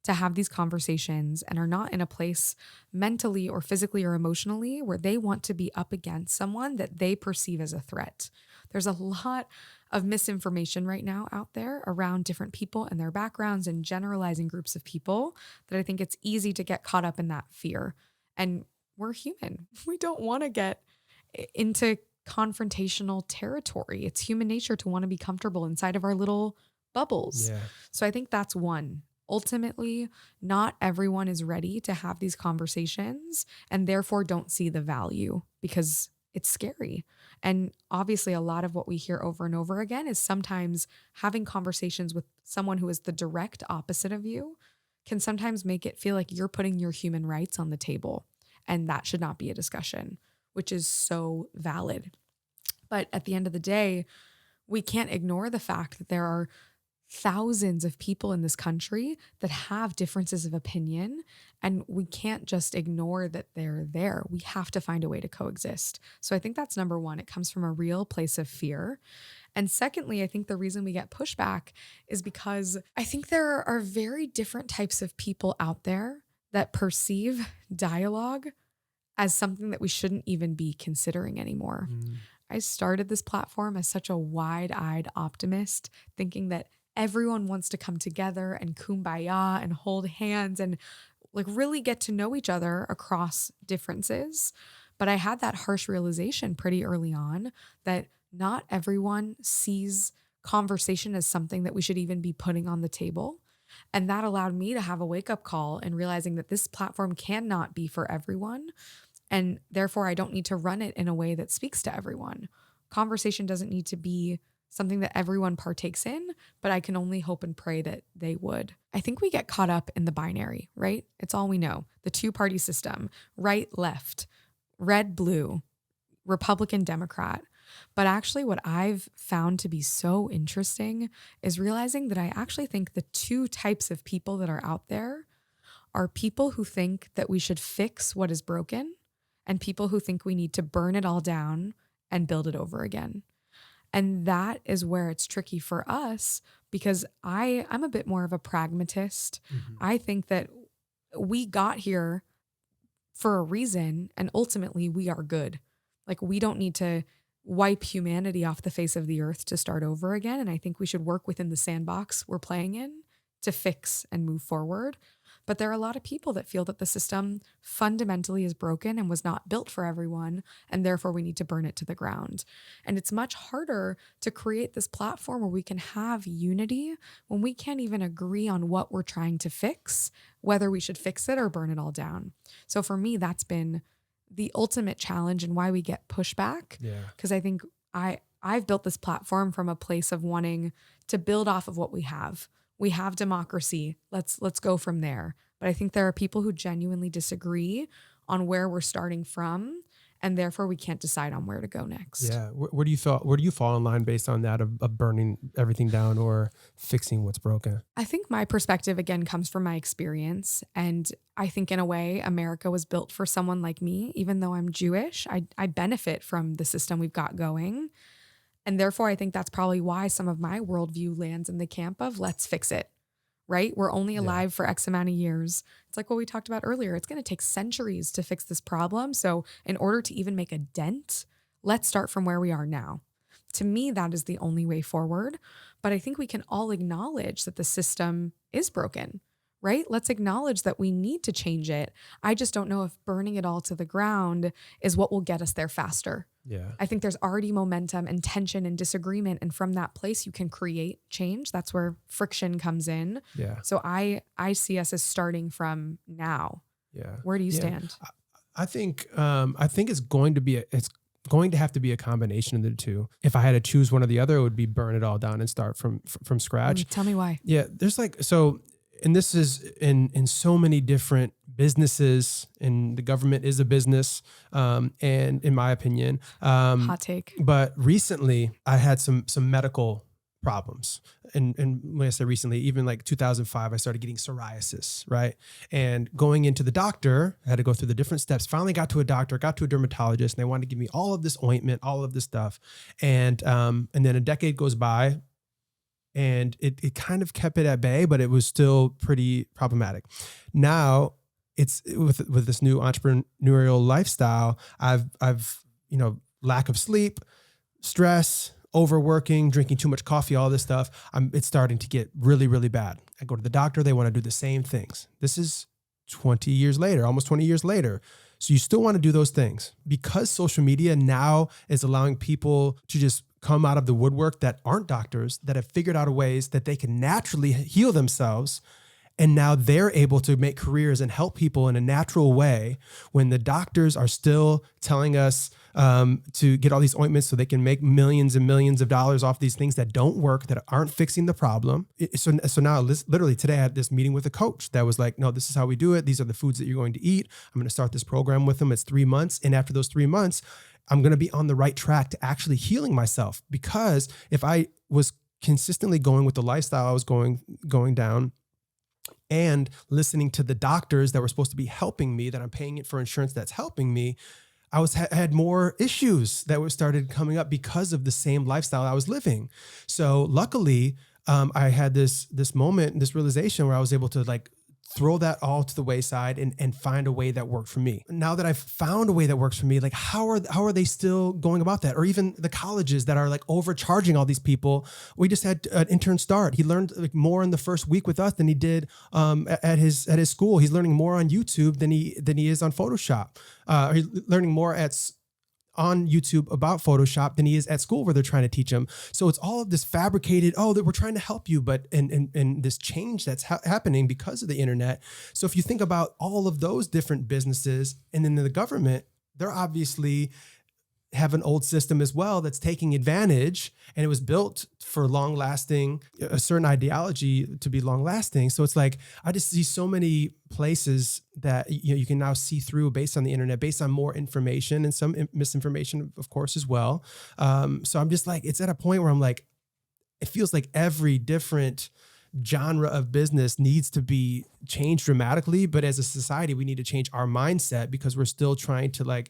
to have these conversations and are not in a place mentally or physically or emotionally where they want to be up against someone that they perceive as a threat. There's a lot of misinformation right now out there around different people and their backgrounds and generalizing groups of people that I think it's easy to get caught up in that fear. And we're human. We don't want to get into confrontational territory. It's human nature to want to be comfortable inside of our little bubbles. Yeah. So I think that's one. Ultimately, not everyone is ready to have these conversations and therefore don't see the value because it's scary. And obviously, a lot of what we hear over and over again is sometimes having conversations with someone who is the direct opposite of you can sometimes make it feel like you're putting your human rights on the table. And that should not be a discussion, which is so valid. But at the end of the day, we can't ignore the fact that there are thousands of people in this country that have differences of opinion, and we can't just ignore that they're there. We have to find a way to coexist. So I think that's number one. It comes from a real place of fear. And secondly, I think the reason we get pushback is because I think there are very different types of people out there that perceive dialogue as something that we shouldn't even be considering anymore. I started this platform as such a wide-eyed optimist, thinking that everyone wants to come together and kumbaya and hold hands and like really get to know each other across differences. But I had that harsh realization pretty early on that not everyone sees conversation as something that we should even be putting on the table. And that allowed me to have a wake-up call and realizing that this platform cannot be for everyone. And therefore, I don't need to run it in a way that speaks to everyone. Conversation doesn't need to be something that everyone partakes in, but I can only hope and pray that they would. I think we get caught up in the binary, right? It's all we know. The two-party system, right, left, red, blue, Republican, Democrat. But actually what I've found to be so interesting is realizing that I actually think the two types of people that are out there are people who think that we should fix what is broken and people who think we need to burn it all down and build it over again. And that is where it's tricky for us because I'm a bit more of a pragmatist. I think that we got here for a reason and ultimately we are good. Like we don't need to wipe humanity off the face of the earth to start over again. And I think we should work within the sandbox we're playing in to fix and move forward. But there are a lot of people that feel that the system fundamentally is broken and was not built for everyone, and therefore we need to burn it to the ground. And it's much harder to create this platform where we can have unity when we can't even agree on what we're trying to fix, whether we should fix it or burn it all down. So for me, that's been the ultimate challenge and why we get pushback. Because I think I've built this platform from a place of wanting to build off of what we have. We have democracy. Let's go from there. But I think there are people who genuinely disagree on where we're starting from. and therefore we can't decide on where to go next. Yeah. Where do you fall in line based on that of burning everything down or fixing what's broken? I think my perspective again comes from my experience. And I think in a way, America was built for someone like me. Even though I'm Jewish, I benefit from the system we've got going. And therefore, I think that's probably why some of my worldview lands in the camp of let's fix it, right? We're only alive for X amount of years. It's like what we talked about earlier. It's going to take centuries to fix this problem. So in order to even make a dent, let's start from where we are now. To me, that is the only way forward. But I think we can all acknowledge that the system is broken, right? Let's acknowledge that we need to change it. I just don't know if burning it all to the ground is what will get us there faster. Yeah. I think there's already momentum and tension and disagreement. And from that place, you can create change. That's where friction comes in. Yeah. So I see us as starting from now. Yeah. Where do you stand? I think it's going to have to be a combination of the two. If I had to choose one or the other, it would be burn it all down and start from scratch. Tell me why. Yeah. There's and this is in so many different businesses, and the government is a business. And in my opinion, Hot take. But recently I had some medical problems. And when I say recently, even like 2005, I started getting psoriasis, right? And going into the doctor, I had to go through the different steps, finally got to a doctor, got to a dermatologist, and they wanted to give me all of this ointment, all of this stuff. And then a decade goes by, and it kind of kept it at bay, but it was still pretty problematic. Now it's with this new entrepreneurial lifestyle, I've lack of sleep, stress, overworking, drinking too much coffee, all this stuff. It's starting to get really, really bad. I go to the doctor. They want to do the same things. This is 20 years later, almost 20 years later. So you still want to do those things because social media now is allowing people to just come out of the woodwork that aren't doctors, that have figured out ways that they can naturally heal themselves. And now they're able to make careers and help people in a natural way when the doctors are still telling us to get all these ointments so they can make millions and millions of dollars off these things that don't work, that aren't fixing the problem. So now literally today I had this meeting with a coach that was like, no, this is how we do it. These are the foods that you're going to eat. I'm going to start this program with them. It's 3 months. And after those 3 months, I'm going to be on the right track to actually healing myself. Because if I was consistently going with the lifestyle I was going down, and listening to the doctors that were supposed to be helping me, that I'm paying it for insurance that's helping me, I had more issues that were started coming up because of the same lifestyle I was living. So luckily, I had this moment, this realization where I was able to throw that all to the wayside and find a way that worked for me. Now that I've found a way that works for me, how are they still going about that? Or even the colleges that are overcharging all these people. We just had an intern start. He learned more in the first week with us than he did at his school. He's learning more on YouTube than he is on Photoshop. He's learning more on YouTube about Photoshop than he is at school where they're trying to teach him. So it's all of this fabricated, that we're trying to help you, but and this change that's happening because of the internet. So if you think about all of those different businesses and then the government, they're obviously have an old system as well that's taking advantage, and it was built for long lasting, a certain ideology to be long lasting. So it's I just see so many places that you can now see through based on the internet, based on more information and some misinformation, of course, as well. So I'm just it's at a point where I'm it feels like every different genre of business needs to be changed dramatically. But as a society, we need to change our mindset because we're still trying to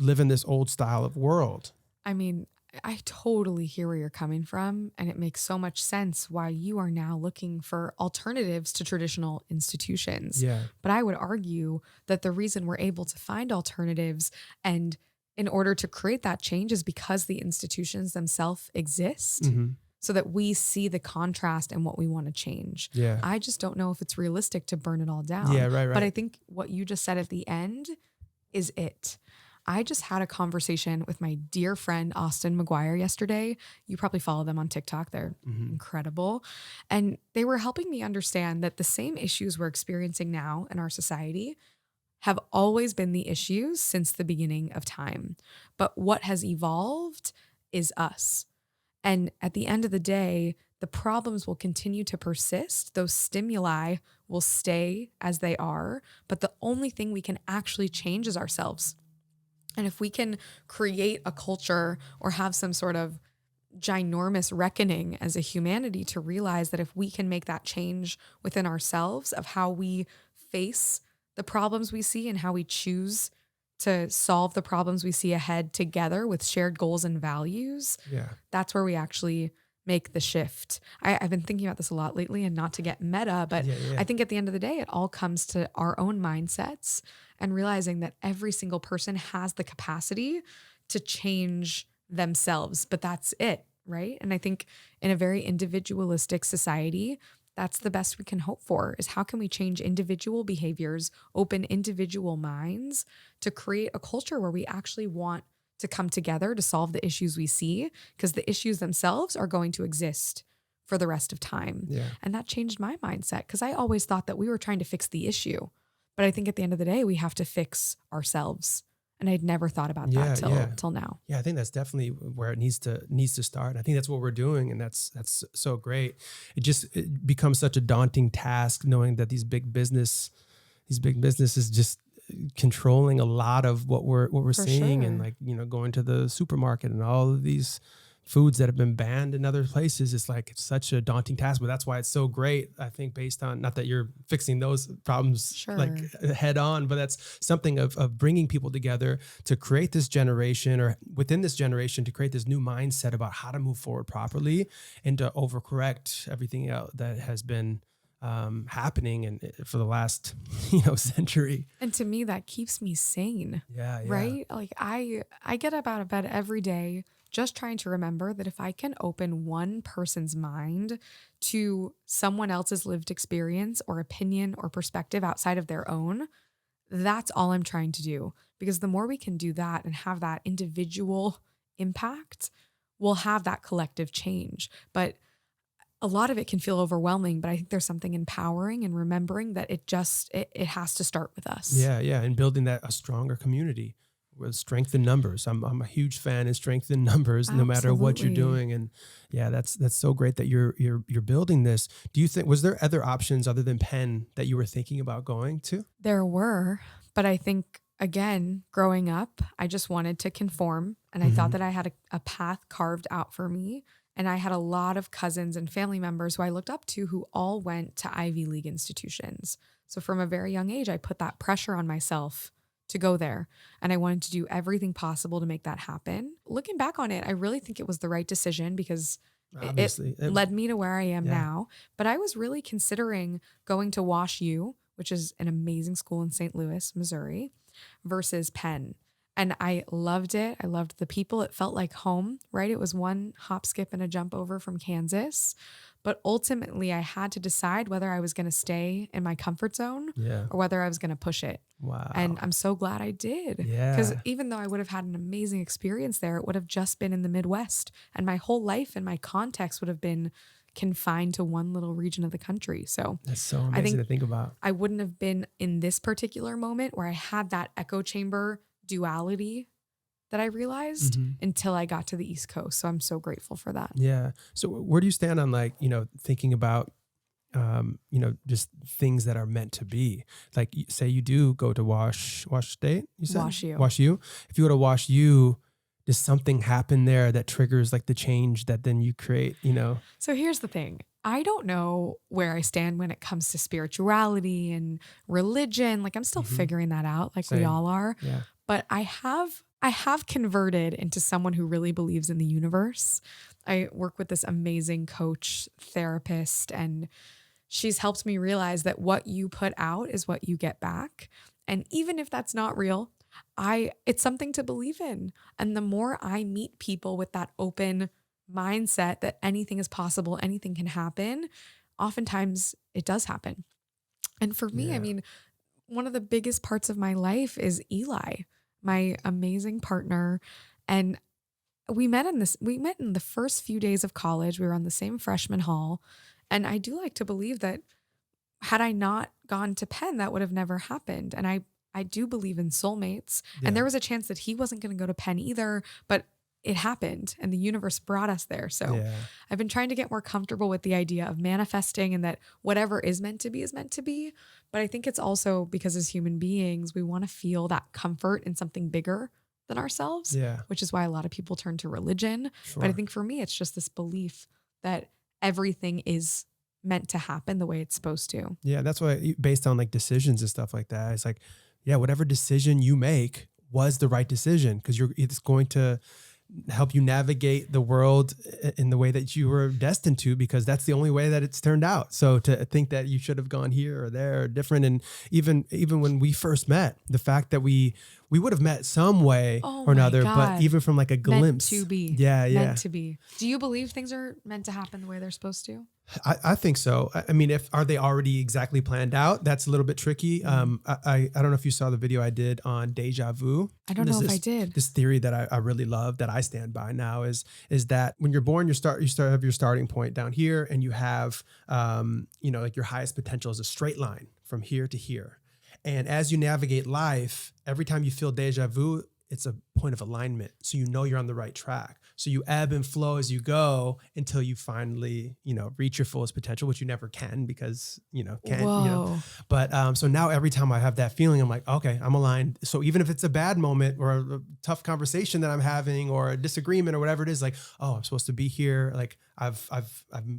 live in this old style of world. I mean, I totally hear where you're coming from, and it makes so much sense why you are now looking for alternatives to traditional institutions. Yeah. But I would argue that the reason we're able to find alternatives and in order to create that change is because the institutions themselves exist. Mm-hmm. So that we see the contrast and what we want to change. Yeah. I just don't know if it's realistic to burn it all down. Yeah, right. But I think what you just said at the end is it. I just had a conversation with my dear friend, Austin McGuire, yesterday. You probably follow them on TikTok. They're incredible. And they were helping me understand that the same issues we're experiencing now in our society have always been the issues since the beginning of time. But what has evolved is us. And at the end of the day, the problems will continue to persist. Those stimuli will stay as they are. But the only thing we can actually change is ourselves. And if we can create a culture or have some sort of ginormous reckoning as a humanity to realize that if we can make that change within ourselves of how we face the problems we see and how we choose to solve the problems we see ahead together with shared goals and values, that's where we actually make the shift. I've been thinking about this a lot lately, and not to get meta, but I think at the end of the day, it all comes to our own mindsets and realizing that every single person has the capacity to change themselves, but that's it, right? And I think in a very individualistic society, that's the best we can hope for, is how can we change individual behaviors, open individual minds to create a culture where we actually want to come together to solve the issues we see, because the issues themselves are going to exist for the rest of time. And that changed my mindset, because I always thought that we were trying to fix the issue. But I think at the end of the day, we have to fix ourselves. And I'd never thought about that till now. Yeah, I think that's definitely where it needs to start. I think that's what we're doing, and that's so great. It becomes such a daunting task knowing that these big businesses just controlling a lot of what we're seeing, and like, you know, going to the supermarket and all of these foods that have been banned in other places. It's such a daunting task, but that's why it's so great. I think based on, not that you're fixing those problems like head on, but that's something of bringing people together to create this generation, or within this generation, to create this new mindset about how to move forward properly and to overcorrect everything else that has been happening and for the last century. And to me, that keeps me sane. Right? Like I get up out of bed every day just trying to remember that if I can open one person's mind to someone else's lived experience or opinion or perspective outside of their own, that's all I'm trying to do. Because the more we can do that and have that individual impact, we'll have that collective change. But a lot of it can feel overwhelming, but I think there's something empowering and remembering that it has to start with us. Yeah. And building a stronger community with strength in numbers. I'm a huge fan of strength in numbers, no matter what you're doing. And yeah, that's so great that you're building this. Do you think, was there other options other than Penn that you were thinking about going to? There were, but I think, again, growing up, I just wanted to conform, and I thought that I had a path carved out for me. And I had a lot of cousins and family members who I looked up to who all went to Ivy League institutions. So from a very young age, I put that pressure on myself to go there. And I wanted to do everything possible to make that happen. Looking back on it, I really think it was the right decision, because it led me to where I am now. But I was really considering going to Wash U, which is an amazing school in St. Louis, Missouri, versus Penn. And I loved it. I loved the people. It felt like home, right? It was one hop, skip, and a jump over from Kansas. But ultimately, I had to decide whether I was going to stay in my comfort zone or whether I was going to push it. Wow. And I'm so glad I did. Because even though I would have had an amazing experience there, it would have just been in the Midwest. And my whole life and my context would have been confined to one little region of the country. So that's so amazing to think about. I wouldn't have been in this particular moment where I had that echo chamber duality that I realized until I got to the East Coast. So I'm so grateful for that. Yeah. So where do you stand on thinking about, just things that are meant to be? Like, say you do go to Wash State, you said? Wash U. If you go to Wash U, does something happen there that triggers like the change that then you create, So here's the thing. I don't know where I stand when it comes to spirituality and religion. Like, I'm still figuring that out, like we all are. Yeah. But I have converted into someone who really believes in the universe. I work with this amazing coach, therapist, and she's helped me realize that what you put out is what you get back. And even if that's not real, it's something to believe in. And the more I meet people with that open mindset that anything is possible, anything can happen, oftentimes it does happen. And for me, I mean, one of the biggest parts of my life is Eli, my amazing partner. And we met in the first few days of college. We were on the same freshman hall. And I do like to believe that had I not gone to Penn, that would have never happened. And I do believe in soulmates. And there was a chance that he wasn't going to go to Penn either, but it happened and the universe brought us there. So I've been trying to get more comfortable with the idea of manifesting, and that whatever is meant to be is meant to be. But I think it's also because as human beings, we want to feel that comfort in something bigger than ourselves, Yeah. which is why a lot of people turn to religion. Sure. But I think for me, it's just this belief that everything is meant to happen the way it's supposed to. Yeah. That's why, based on like decisions and stuff like that, it's like, yeah, whatever decision you make was the right decision, because it's going to help you navigate the world in the way that you were destined to, because that's the only way that it's turned out. So to think that you should have gone here or there or different. And even when we first met, the fact that we would have met some way or another, but even from like a glimpse. Meant to be. Yeah. Meant to be. Do you believe things are meant to happen the way they're supposed to? I think so. I mean, are they already exactly planned out? That's a little bit tricky. I don't know if you saw the video I did on deja vu. I don't know if I did. This theory that I really love, that I stand by now, is that when you're born, you have your starting point down here, and you have, like your highest potential is a straight line from here to here. And as you navigate life, every time you feel deja vu, it's a point of alignment. So you know you're on the right track. So you ebb and flow as you go until you finally, reach your fullest potential, which you never can, because, can't. But so now every time I have that feeling, I'm like, okay, I'm aligned. So even if it's a bad moment or a tough conversation that I'm having or a disagreement or whatever it is, like, oh, I'm supposed to be here. Like I'm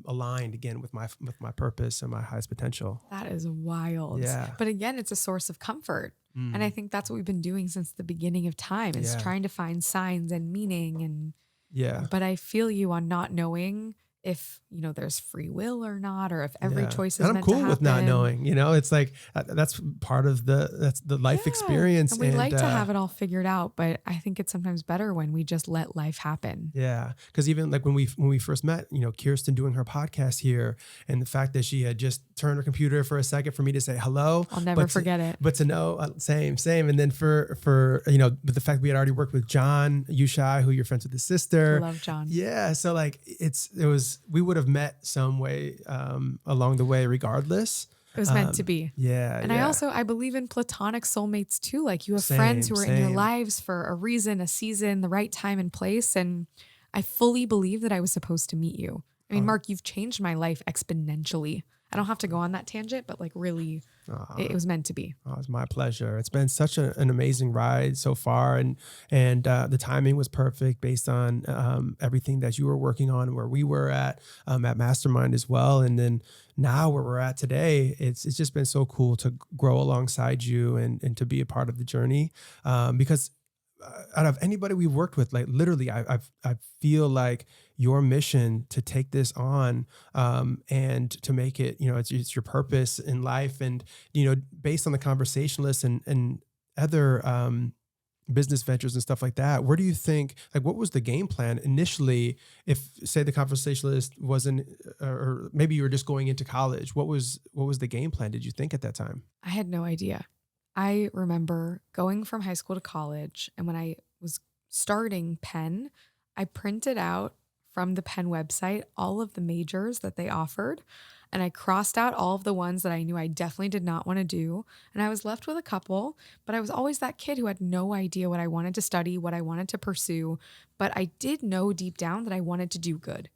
aligned again with my purpose and my highest potential. That is wild. Yeah. But again, it's a source of comfort. And I think that's what we've been doing since the beginning of time, is trying to find signs and meaning. And but I feel you on not knowing if, there's free will or not, or if every choice is meant to happen. I'm cool with not knowing, it's like, that's part of the life experience. And we like to have it all figured out, but I think it's sometimes better when we just let life happen. Yeah. Cause even like when we first met, Kirsten doing her podcast here, and the fact that she had just turned her computer for a second for me to say hello. I'll never forget it. But to know, same. And then for but the fact we had already worked with John Yushai, who you're friends with his sister. I love John. Yeah. So like we would have met some way along the way regardless. It was meant to be. Yeah. And I believe in platonic soulmates too. Like you have friends who are in your lives for a reason, a season, the right time and place. And I fully believe that I was supposed to meet you. I mean, Mark, you've changed my life exponentially. I don't have to go on that tangent, but like really, it was meant to be. Oh, it's my pleasure. It's been such an amazing ride so far. And the timing was perfect based on everything that you were working on, where we were at Mastermind as well. And then now where we're at today, it's just been so cool to grow alongside you and to be a part of the journey. Because out of anybody we've worked with, like literally, I feel like your mission to take this on and to make it, it's your purpose in life. And, based on the Conversationalist and other business ventures and stuff like that, where do you think, like, what was the game plan initially? If say the Conversationalist wasn't, or maybe you were just going into college, what was the game plan? Did you think at that time? I had no idea. I remember going from high school to college, and when I was starting Penn, I printed out from the Penn website all of the majors that they offered, and I crossed out all of the ones that I knew I definitely did not want to do, and I was left with a couple, but I was always that kid who had no idea what I wanted to study, what I wanted to pursue, but I did know deep down that I wanted to do good.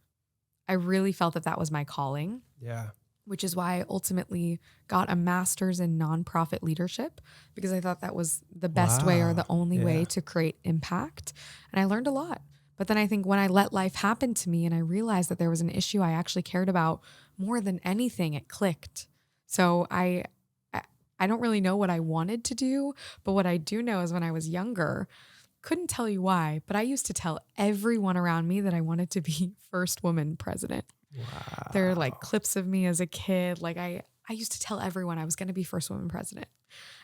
I really felt that was my calling. Yeah. Which is why I ultimately got a master's in nonprofit leadership, because I thought that was the best way or the only way to create impact. And I learned a lot. But then I think when I let life happen to me and I realized that there was an issue I actually cared about more than anything, it clicked. So I don't really know what I wanted to do, but what I do know is when I was younger, couldn't tell you why, but I used to tell everyone around me that I wanted to be first woman president. Wow. There are like clips of me as a kid. Like I used to tell everyone I was going to be first woman president.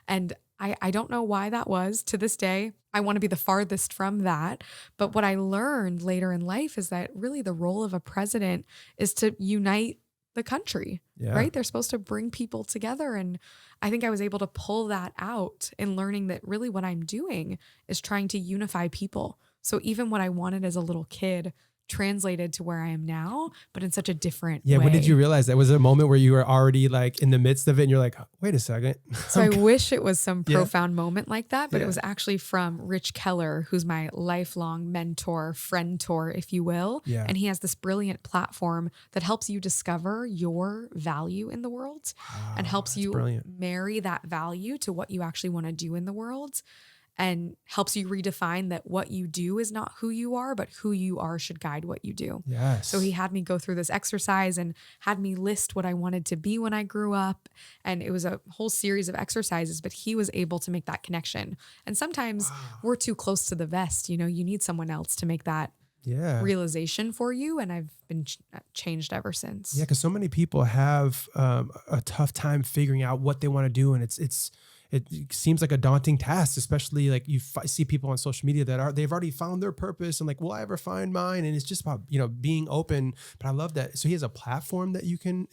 And I don't know why that was. To this day, I want to be the farthest from that. But what I learned later in life is that really the role of a president is to unite the country, right? They're supposed to bring people together. And I think I was able to pull that out in learning that really what I'm doing is trying to unify people. So even what I wanted as a little kid translated to where I am now, but in such a different way. When did you realize that? Was it a moment where you were already like in the midst of it and you're like, wait a second? So I wish it was some profound moment like that, but it was actually from Rich Keller, who's my lifelong mentor, friend-tor, if you will. Yeah. And he has this brilliant platform that helps you discover your value in the world and helps you marry that value to what you actually want to do in the world. and helps you redefine that what you do is not who you are, but who you are should guide what you do. Yes. So he had me go through this exercise and had me list what I wanted to be when I grew up. And it was a whole series of exercises, but he was able to make that connection. And sometimes we're too close to the vest. You know, you need someone else to make that realization for you. And I've been changed ever since. Yeah. Cause so many people have a tough time figuring out what they want to do. And it seems like a daunting task, especially like you see people on social media that they've already found their purpose and like, will I ever find mine? And it's just about, you know, being open. But I love that. So he has a platform that you can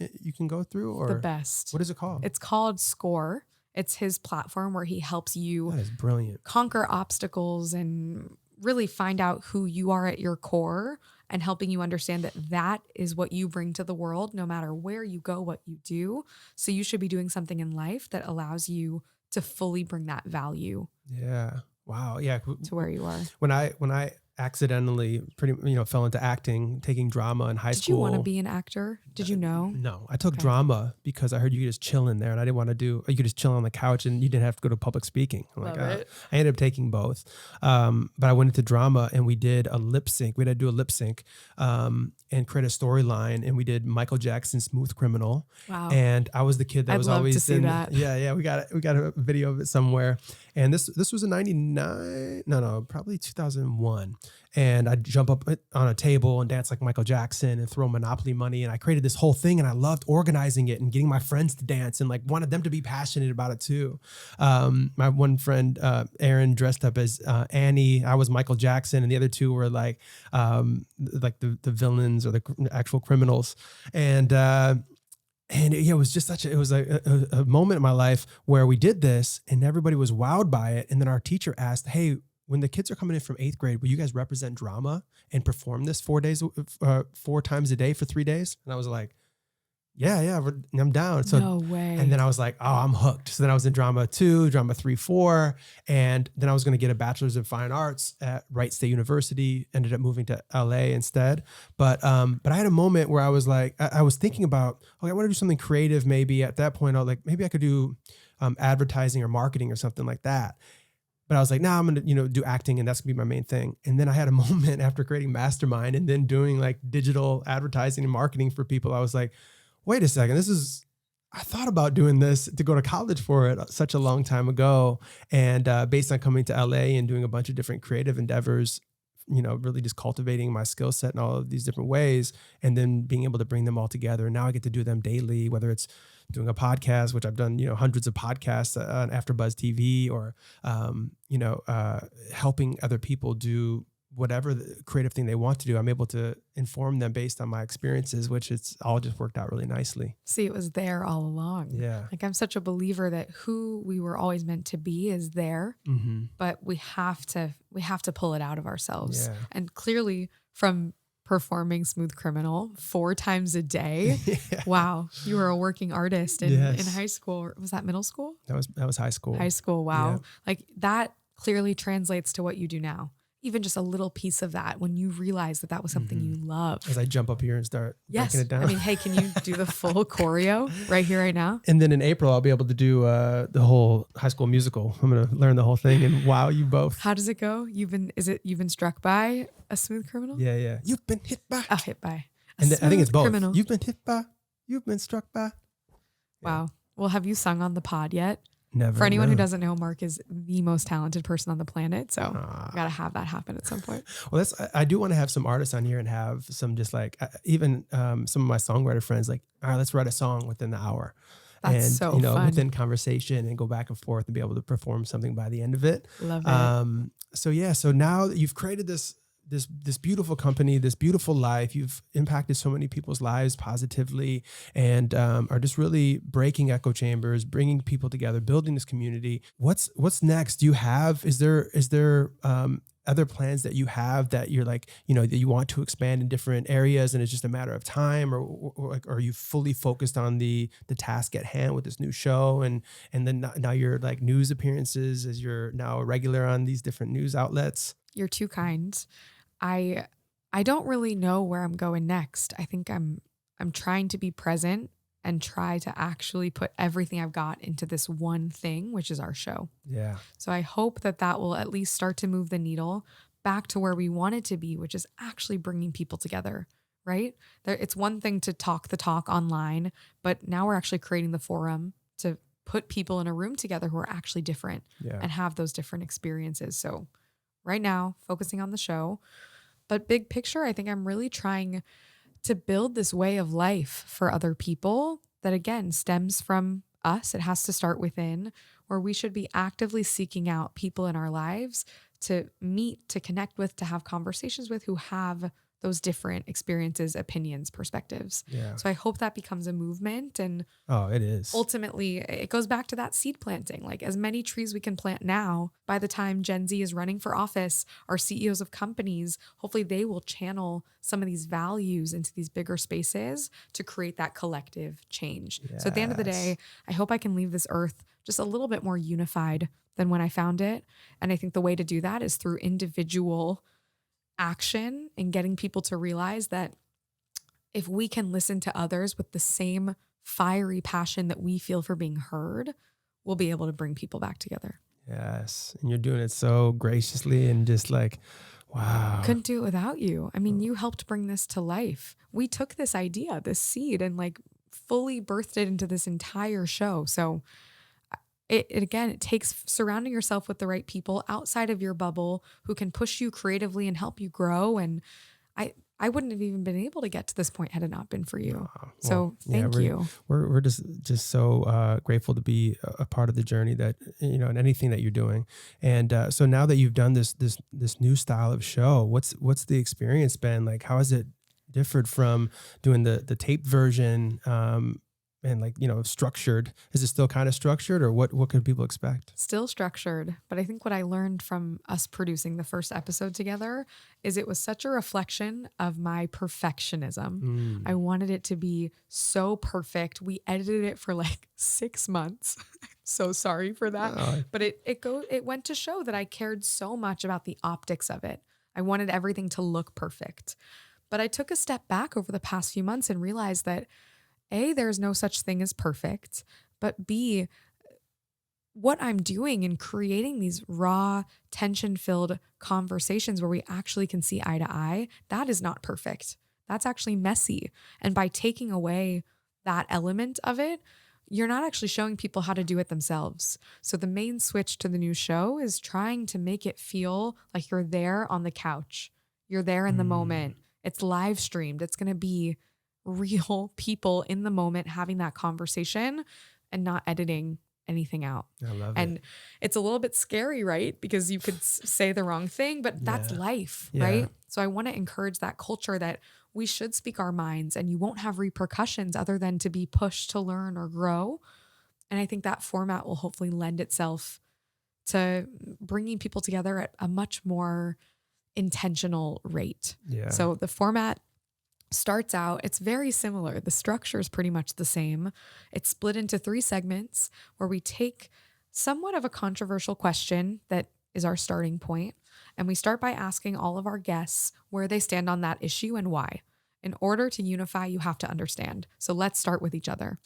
go through, or the best. What is it called? It's called SCORE. It's his platform where he helps you That is brilliant. Conquer obstacles and really find out who you are at your core, and helping you understand that that is what you bring to the world, no matter where you go, what you do. So you should be doing something in life that allows you to fully bring that value. Yeah. Wow. Yeah. To where you are. When I accidentally fell into acting, taking drama in high school. Did you want to be an actor? Did you know? No, I took drama because I heard you could just chill in there, and I didn't want to you could just chill on the couch and you didn't have to go to public speaking. I'm Love like, it. I ended up taking both. But I went into drama and we did a lip sync. We had to do a lip sync and create a storyline. And we did Michael Jackson's Smooth Criminal. Wow. And I was the kid that I'd was love always to see in that. Yeah. We got a video of it somewhere. And this was in 99. No, probably 2001. And I'd jump up on a table and dance like Michael Jackson and throw Monopoly money. And I created this whole thing, and I loved organizing it and getting my friends to dance and like wanted them to be passionate about it too. My one friend, Aaron, dressed up as Annie. I was Michael Jackson, and the other two were like the villains or the actual criminals. And it was just a moment in my life where we did this and everybody was wowed by it. And then our teacher asked, hey, when the kids are coming in from 8th grade, will you guys represent drama and perform this 4 times a day for 3 days? And I was like, yeah, I'm down. So, no way. And then I was like, oh, I'm hooked. So then I was in drama 2, drama 3, 4. And then I was going to get a bachelor's in fine arts at Wright State University, ended up moving to LA instead. But I had a moment where I was like, I was thinking about, okay, I want to do something creative. Maybe at that point, I was like, maybe I could do advertising or marketing or something like that. But I was like, nah, I'm going to, do acting, and that's gonna be my main thing. And then I had a moment after creating Mastermind and then doing like digital advertising and marketing for people. I was like, wait a second, I thought about doing this to go to college for it such a long time ago. And based on coming to LA and doing a bunch of different creative endeavors, really just cultivating my skill set in all of these different ways, and then being able to bring them all together. And now I get to do them daily, whether it's doing a podcast, which I've done, hundreds of podcasts on AfterBuzz TV, or, helping other people do whatever the creative thing they want to do. I'm able to inform them based on my experiences, which it's all just worked out really nicely. See, it was there all along. Yeah. Like, I'm such a believer that who we were always meant to be is there, but we have to pull it out of ourselves. Yeah. And clearly from performing Smooth Criminal 4 times a day. Yeah. Wow. You were a working artist in high school. Was that middle school? That was high school. High school. Wow. Yeah. Like, that clearly translates to what you do now. Even just a little piece of that, when you realize that was something you love. As I jump up here and start breaking it down. I mean, hey, can you do the full choreo right here, right now? And then in April, I'll be able to do the whole High School Musical. I'm going to learn the whole thing and wow you both. How does it go? You've been struck by a smooth criminal? Yeah. You've been hit by. Oh, hit by. And I think it's both. Criminal. You've been hit by. You've been struck by. Wow. Well, have you sung on the pod yet? Never. For anyone who doesn't know, Mark is the most talented person on the planet. So got to have that happen at some point. Well, I do want to have some artists on here and have some just like, even some of my songwriter friends, like, all right, let's write a song within the hour. That's and, so fun. within conversation and go back and forth and be able to perform something by the end of it. Love it. So now that you've created this beautiful company, this beautiful life, you've impacted so many people's lives positively, and are just really breaking echo chambers, bringing people together, building this community. What's next? Do you have, is there other plans that you have that you're like, that you want to expand in different areas and it's just a matter of time, or are you fully focused on the task at hand with this new show? And then now you're like news appearances, as you're now a regular on these different news outlets? You're too kind. I don't really know where I'm going next. I think I'm trying to be present and try to actually put everything I've got into this one thing, which is our show. Yeah. So I hope that that will at least start to move the needle back to where we want it to be, which is actually bringing people together, right? It's one thing to talk the talk online, but now we're actually creating the forum to put people in a room together who are actually different and have those different experiences. So right now, focusing on the show, but big picture, I think I'm really trying to build this way of life for other people that, again, stems from us. It has to start within, where we should be actively seeking out people in our lives to meet, to connect with, to have conversations with, who have those different experiences, opinions, perspectives. Yeah. So I hope that becomes a movement. And it is. ultimately, it goes back to that seed planting. Like, as many trees we can plant now, by the time Gen Z is running for office, our CEOs of companies, hopefully they will channel some of these values into these bigger spaces to create that collective change. Yes. So at the end of the day, I hope I can leave this earth just a little bit more unified than when I found it. And I think the way to do that is through individual action and getting people to realize that if we can listen to others with the same fiery passion that we feel for being heard, we'll be able to bring people back together. Yes. And you're doing it so graciously and just like, wow. Couldn't do it without you. I mean, you helped bring this to life. We took this idea, this seed, and like fully birthed it into this entire show. So it takes surrounding yourself with the right people outside of your bubble who can push you creatively and help you grow. And I wouldn't have even been able to get to this point had it not been for you. So thank you. We're just so grateful to be a part of the journey that, and anything that you're doing. And so now that you've done this new style of show, what's the experience been like? How has it differed from doing the taped version? And structured? Is it still kind of structured, or what can people expect? Still structured. But I think what I learned from us producing the first episode together is it was such a reflection of my perfectionism. I wanted it to be so perfect. We edited it for like 6 months. So sorry for that. But it went to show that I cared so much about the optics of it. I wanted everything to look perfect. But I took a step back over the past few months and realized that A, there's no such thing as perfect, but B, what I'm doing in creating these raw, tension-filled conversations where we actually can see eye to eye, that is not perfect. That's actually messy. And by taking away that element of it, you're not actually showing people how to do it themselves. So the main switch to the new show is trying to make it feel like you're there on the couch. You're there in the moment. It's live streamed. It's going to be real people in the moment having that conversation and not editing anything out. I love it. It's a little bit scary, right? Because you could say the wrong thing, but that's life, right? So I want to encourage that culture that we should speak our minds and you won't have repercussions other than to be pushed to learn or grow. And I think that format will hopefully lend itself to bringing people together at a much more intentional rate. Yeah. So the format starts out, it's very similar. The structure is pretty much the same. It's split into 3 segments where we take somewhat of a controversial question that is our starting point. And we start by asking all of our guests where they stand on that issue and why. In order to unify, you have to understand. So let's start with each other.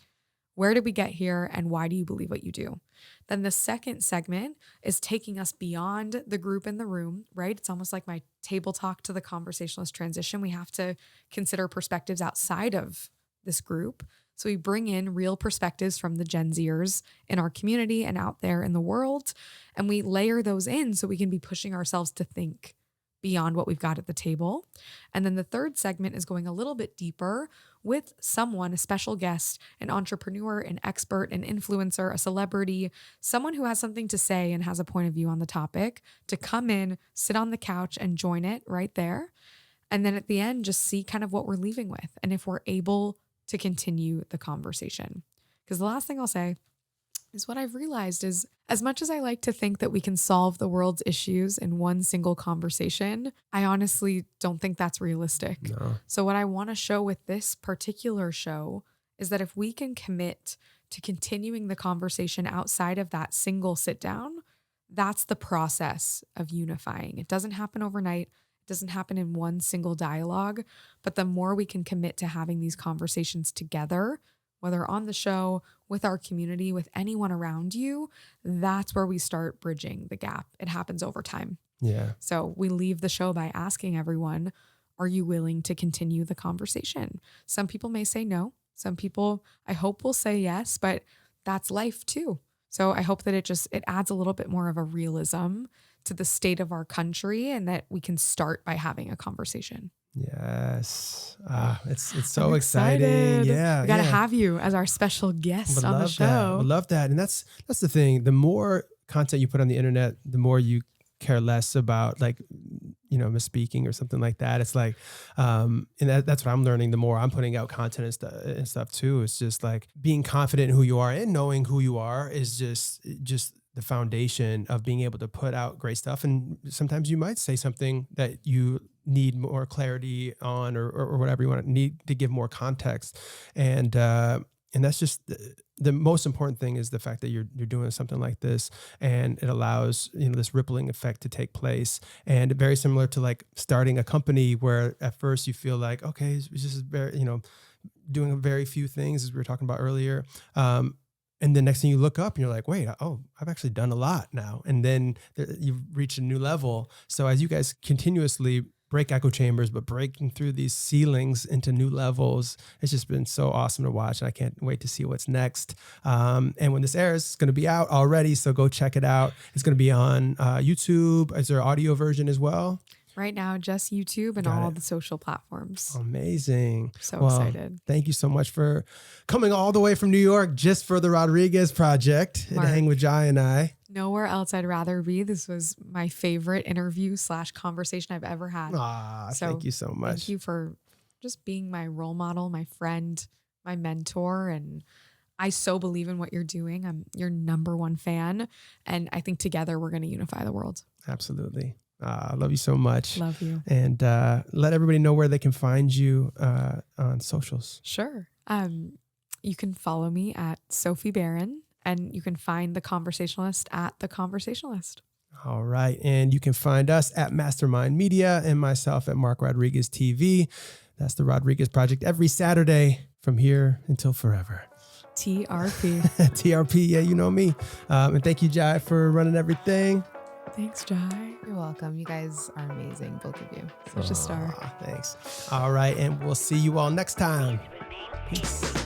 Where did we get here and why do you believe what you do? Then the second segment is taking us beyond the group in the room, right? It's almost like my table talk to the conversationalist transition. We have to consider perspectives outside of this group. So we bring in real perspectives from the Gen Zers in our community and out there in the world, and we layer those in so we can be pushing ourselves to think beyond what we've got at the table. And then the third segment is going a little bit deeper with someone, a special guest, an entrepreneur, an expert, an influencer, a celebrity, someone who has something to say and has a point of view on the topic, to come in, sit on the couch and join it right there. And then at the end, just see kind of what we're leaving with and if we're able to continue the conversation. Because the last thing I'll say is what I've realized is, as much as I like to think that we can solve the world's issues in one single conversation, I honestly don't think that's realistic. No. So what I want to show with this particular show is that if we can commit to continuing the conversation outside of that single sit down, that's the process of unifying. It doesn't happen overnight. It doesn't happen in one single dialogue, but the more we can commit to having these conversations together, whether on the show, with our community, with anyone around you, that's where we start bridging the gap. It happens over time. Yeah. So we leave the show by asking everyone, are you willing to continue the conversation? Some people may say no. Some people, I hope, will say yes, but that's life too. So I hope that it adds a little bit more of a realism to the state of our country, and that we can start by having a conversation. Yes. It's so I'm exciting. excited. Yeah. We got to yeah. have you as our special guest Would on the love that. Would show. love that. And that's the thing. The more content you put on the internet, the more you care less about misspeaking or something like that. It's like, and that's what I'm learning. The more I'm putting out content and stuff too, it's just like being confident in who you are, and knowing who you are is just the foundation of being able to put out great stuff. And sometimes you might say something that you need more clarity on, or whatever you need to give more context. And that's just the most important thing, is the fact that you're doing something like this, and it allows, this rippling effect to take place. And very similar to like starting a company, where at first you feel like, okay, it's just very, doing very few things, as we were talking about earlier. And the next thing you look up and you're like, wait, I've actually done a lot now. And then you've reached a new level. So as you guys continuously break echo chambers, but breaking through these ceilings into new levels, it's just been so awesome to watch. And I can't wait to see what's next. And when this airs, it's going to be out already. So go check it out. It's going to be on YouTube. Is there an audio version as well? Right now, just YouTube and all the social platforms. Amazing. So excited. Thank you so much for coming all the way from New York just for the Rodriguez Project and hang with Jai and I. Nowhere else I'd rather be. This was my favorite interview / conversation I've ever had. Thank you so much. Thank you for just being my role model, my friend, my mentor. And I so believe in what you're doing. I'm your number one fan. And I think together we're going to unify the world. Absolutely. I love you so much. Love you. And let everybody know where they can find you on socials. Sure. You can follow me at Sophie Beren, and you can find The Conversationalist at The Conversationalist. All right. And you can find us at Mastermind Media, and myself at Mark Rodriguez TV. That's the Rodriguez Project every Saturday from here until forever. TRP. TRP. Yeah, you know me. And thank you, Jai, for running everything. Thanks, Jai. You're welcome. You guys are amazing, both of you. Such a star. Thanks. All right. And we'll see you all next time. Peace.